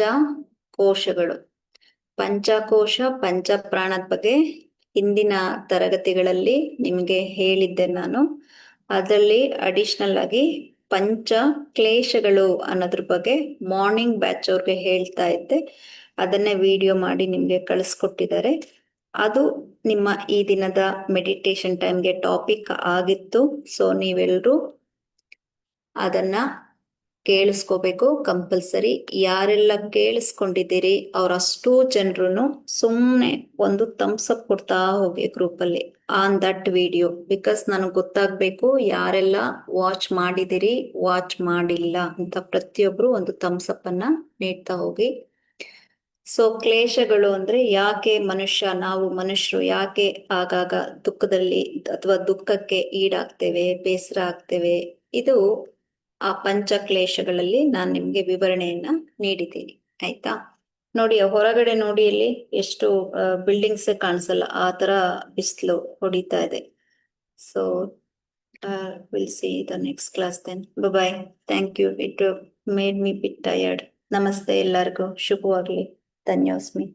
ಕೋಶಗಳು. ಪಂಚಕೋಶ, ಪಂಚ ಪ್ರಾಣದ ಬಗ್ಗೆ ಹಿಂದಿನ ತರಗತಿಗಳಲ್ಲಿ ನಿಮಗೆ ಹೇಳಿದ್ದೆ ನಾನು. ಅದರಲ್ಲಿ ಅಡಿಷನಲ್ ಆಗಿ ಪಂಚ ಕ್ಲೇಶಗಳು ಅನ್ನೋದ್ರ ಬಗ್ಗೆ ಮಾರ್ನಿಂಗ್ ಬ್ಯಾಚ್ ಅವ್ರಿಗೆ ಹೇಳ್ತಾ ಇದ್ದೆ. ಅದನ್ನೇ ವಿಡಿಯೋ ಮಾಡಿ ನಿಮ್ಗೆ ಕಳಿಸ್ಕೊಟ್ಟಿದ್ದಾರೆ. ಅದು ನಿಮ್ಮ ಈ ದಿನದ ಮೆಡಿಟೇಷನ್ ಟೈಮ್ಗೆ ಟಾಪಿಕ್ ಆಗಿತ್ತು. ಸೊ ನೀವೆಲ್ರೂ ಅದನ್ನ ಕೇಳಿಸ್ಕೋಬೇಕು ಕಂಪಲ್ಸರಿ. ಯಾರೆಲ್ಲ ಕೇಳಿಸ್ಕೊಂಡಿದ್ದೀರಿ ಅವರಷ್ಟೂ ಜನರು ಸುಮ್ಮನೆ ಒಂದು ಥಮ್ಸ್ ಅಪ್ ಕೊಡ್ತಾ ಹೋಗಿ ಗ್ರೂಪ್ ಅಲ್ಲಿ ಆನ್ ದಟ್ ವಿಡಿಯೋ. ಬಿಕಾಸ್ ನನಗೆ ಗೊತ್ತಾಗ್ಬೇಕು ಯಾರೆಲ್ಲ ವಾಚ್ ಮಾಡಿದಿರಿ, ವಾಚ್ ಮಾಡಿಲ್ಲ ಅಂತ. ಪ್ರತಿಯೊಬ್ರು ಒಂದು ಥಮ್ಸ್ ಅಪ್ ಅನ್ನ ನೀಡ್ತಾ ಹೋಗಿ. ಸೊ ಕ್ಲೇಶಗಳು ಅಂದ್ರೆ ಯಾಕೆ ನಾವು ಮನುಷ್ಯರು ಯಾಕೆ ಆಗಾಗ ದುಃಖದಲ್ಲಿ ಅಥವಾ ದುಃಖಕ್ಕೆ ಈಡಾಗ್ತೇವೆ, ಬೇಸರ ಆಗ್ತೇವೆ, ಇದು ಆ ಪಂಚ ಕ್ಲೇಶಗಳಲ್ಲಿ ನಾನು ನಿಮ್ಗೆ ವಿವರಣೆಯನ್ನ ನೀಡಿದ್ದೀನಿ. ಆಯ್ತಾ? ನೋಡಿ, ಹೊರಗಡೆ ನೋಡಿ, ಇಲ್ಲಿ ಎಷ್ಟು ಬಿಲ್ಡಿಂಗ್ಸ್ ಕಾಣಿಸಲ್ಲ, ಆ ತರ ಬಿಸಿಲು ಹೊಡಿತಾ ಇದೆ. So will see the next class then. Bye. Thank you. It made me bit tired. ನಮಸ್ತೆ ಎಲ್ಲರಿಗೂ. ಶುಭವಾಗ್ಲಿ. ಧನ್ಯೋಸ್ಮಿ.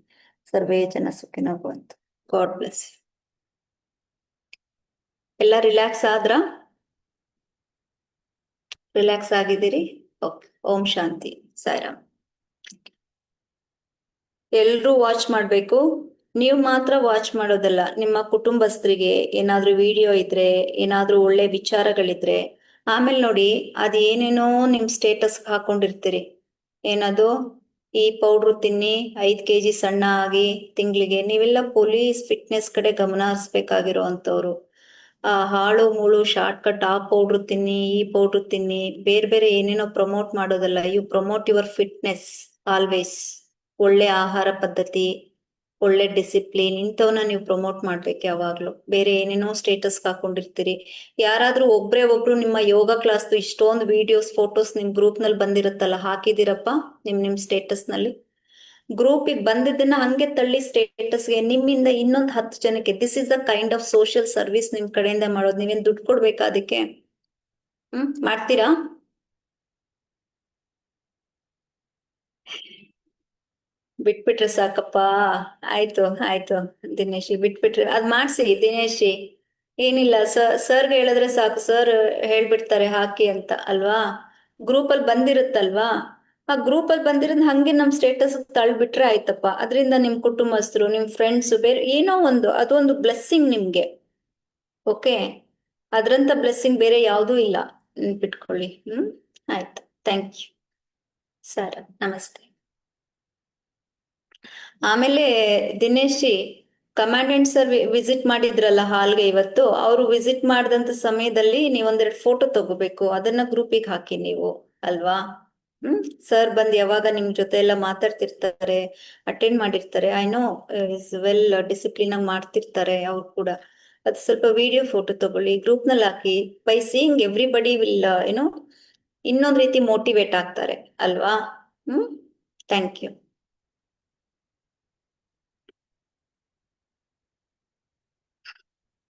ಸರ್ವೇ ಜನ ಸುಖಿನೋ ಭವಂತು. God bless. ಎಲ್ಲ ರಿಲ್ಯಾಕ್ಸ್ ಆದ್ರ? ರಿಲ್ಯಾಕ್ಸ್ ಆಗಿದ್ದೀರಿ? ಓಕೆ. ಓಂ ಶಾಂತಿ. ಸಾಯಿರಾಮ್. ಎಲ್ರೂ ವಾಚ್ ಮಾಡ್ಬೇಕು. ನೀವು ಮಾತ್ರ ವಾಚ್ ಮಾಡೋದಲ್ಲ, ನಿಮ್ಮ ಕುಟುಂಬಸ್ಥರಿಗೆ ಏನಾದ್ರೂ ವಿಡಿಯೋ ಇದ್ರೆ, ಏನಾದ್ರೂ ಒಳ್ಳೆ ವಿಚಾರಗಳಿದ್ರೆ, ಆಮೇಲೆ ನೋಡಿ ಅದೇನೇನೋ ನಿಮ್ ಸ್ಟೇಟಸ್ ಹಾಕೊಂಡಿರ್ತೀರಿ. ಏನದು? ಈ ಪೌಡ್ರು ತಿನ್ನಿ 5 kg ಸಣ್ಣ ಆಗಿ ತಿಂಗಳಿಗೆ. ನೀವೆಲ್ಲ ಪೊಲೀಸ್ ಫಿಟ್ನೆಸ್ ಕಡೆ ಗಮನ ಹರಿಸ್ಬೇಕಾಗಿರೋ ಅಂತವ್ರು. ಆ ಹಾಳು ಮೂಳು ಶಾರ್ಟ್ ಕಟ್, ಆ ಪೌಡ್ರು ತಿನ್ನಿ, ಈ ಪೌಡ್ರು ತಿನ್ನಿ, ಬೇರೆ ಬೇರೆ ಏನೇನೋ ಪ್ರಮೋಟ್ ಮಾಡೋದಲ್ಲ. You promote your fitness always. ಒಳ್ಳೆ ಆಹಾರ ಪದ್ಧತಿ, ಒಳ್ಳೆ ಡಿಸಿಪ್ಲಿನ್, ಇಂಥವನ್ನ ನೀವು ಪ್ರಮೋಟ್ ಮಾಡ್ಬೇಕು ಯಾವಾಗ್ಲೂ. ಬೇರೆ ಏನೇನೋ ಸ್ಟೇಟಸ್ ಹಾಕೊಂಡಿರ್ತೀರಿ. ಯಾರಾದ್ರೂ ಒಬ್ರು ನಿಮ್ಮ ಯೋಗ ಕ್ಲಾಸ್ ಇಷ್ಟೊಂದು ವಿಡಿಯೋಸ್, ಫೋಟೋಸ್ ನಿಮ್ ಗ್ರೂಪ್ ನಲ್ಲಿ ಬಂದಿರುತ್ತಲ್ಲ, ಹಾಕಿದಿರಪ್ಪ ನಿಮ್ ಸ್ಟೇಟಸ್ ನಲ್ಲಿ? ಗ್ರೂಪಿಗೆ ಬಂದಿದ್ದನ್ನ ಹಂಗೆ ತಳ್ಳಿ ಸ್ಟೇಟಸ್ಗೆ ನಿಮ್ಮಿಂದ ಇನ್ನೊಂದು 10 ಜನಕ್ಕೆ. This is the kind of social service ನಿಮ್ ಕಡೆಯಿಂದ ಮಾಡೋದು. ನೀವೇನ್ ದುಡ್ಡು ಕೊಡ್ಬೇಕಾ ಅದಕ್ಕೆ? ಮಾಡ್ತೀರಾ? ಬಿಟ್ಬಿಟ್ರೆ ಸಾಕಪ್ಪ. ಆಯ್ತು ಆಯ್ತು ದಿನೇಶಿ, ಬಿಟ್ಬಿಟ್ರೆ ಅದ್ ಮಾಡ್ಸಿ ದಿನೇಶಿ. ಏನಿಲ್ಲ, ಸರ್ಗೆ ಹೇಳಿದ್ರೆ ಸಾಕು, ಸರ್ ಹೇಳ್ಬಿಡ್ತಾರೆ ಹಾಕಿ ಅಂತ ಅಲ್ವಾ. ಗ್ರೂಪ್ ಅಲ್ಲಿ ಬಂದಿರುತ್ತಲ್ವಾ, ಆ ಗ್ರೂಪ್ ಅಲ್ಲಿ ಬಂದಿರೋದ್ ಹಂಗೆ ನಮ್ ಸ್ಟೇಟಸ್ ತಳ್ಬಿಟ್ರೆ ಆಯ್ತಪ್ಪ. ಅದರಿಂದ ನಿಮ್ ಕುಟುಂಬಸ್ಥರು, ನಿಮ್ ಫ್ರೆಂಡ್ಸ್, ಬೇರೆ ಏನೋ ಒಂದು ಅದೊಂದು ಬ್ಲೆಸ್ಸಿಂಗ್ ನಿಮ್ಗೆ. ಓಕೆ, ಅದ್ರಂತ ಬ್ಲೆಸ್ಸಿಂಗ್ ಬೇರೆ ಯಾವುದೂ ಇಲ್ಲ, ನೆನ್ಪಿಟ್ಕೊಳ್ಳಿ. ಆಯ್ತು, ಥ್ಯಾಂಕ್ ಯು ಸರ್, ನಮಸ್ತೆ. ಆಮೇಲೆ ದಿನೇಶಿ, ಕಮಾಂಡೆಂಟ್ ಸರ್ ವಿಸಿಟ್ ಮಾಡಿದ್ರಲ್ಲ ಹಾಲ್ಗೆ ಇವತ್ತು, ಅವರು ವಿಸಿಟ್ ಮಾಡಿದಂತ ಸಮಯದಲ್ಲಿ ನೀವೊಂದೆರಡು ಫೋಟೋ ತಗೋಬೇಕು, ಅದನ್ನ ಗ್ರೂಪಿಗೆ ಹಾಕಿ ನೀವು, ಅಲ್ವಾ. ಸರ್ ಬಂದ್ ಯಾವಾಗ ನಿಮ್ ಜೊತೆ ಎಲ್ಲ ಮಾತಾಡ್ತಿರ್ತಾರೆ, ಅಟೆಂಡ್ ಮಾಡಿರ್ತಾರೆ. I know is well discipline ಆಗಿ ಮಾಡ್ತಿರ್ತಾರೆ ಅವ್ರು ಕೂಡ. ಅದು ಸ್ವಲ್ಪ ವಿಡಿಯೋ ಫೋಟೋ ತಗೊಳ್ಳಿ, ಗ್ರೂಪ್ ನಲ್ಲಿ ಹಾಕಿ. ಬೈ ಸೀಯಿಂಗ್ ಎವ್ರಿಬಡಿ ವಿಲ್ ಇನ್ನೊಂದ್ ರೀತಿ ಮೋಟಿವೇಟ್ ಆಗ್ತಾರೆ ಅಲ್ವಾ. Thank you.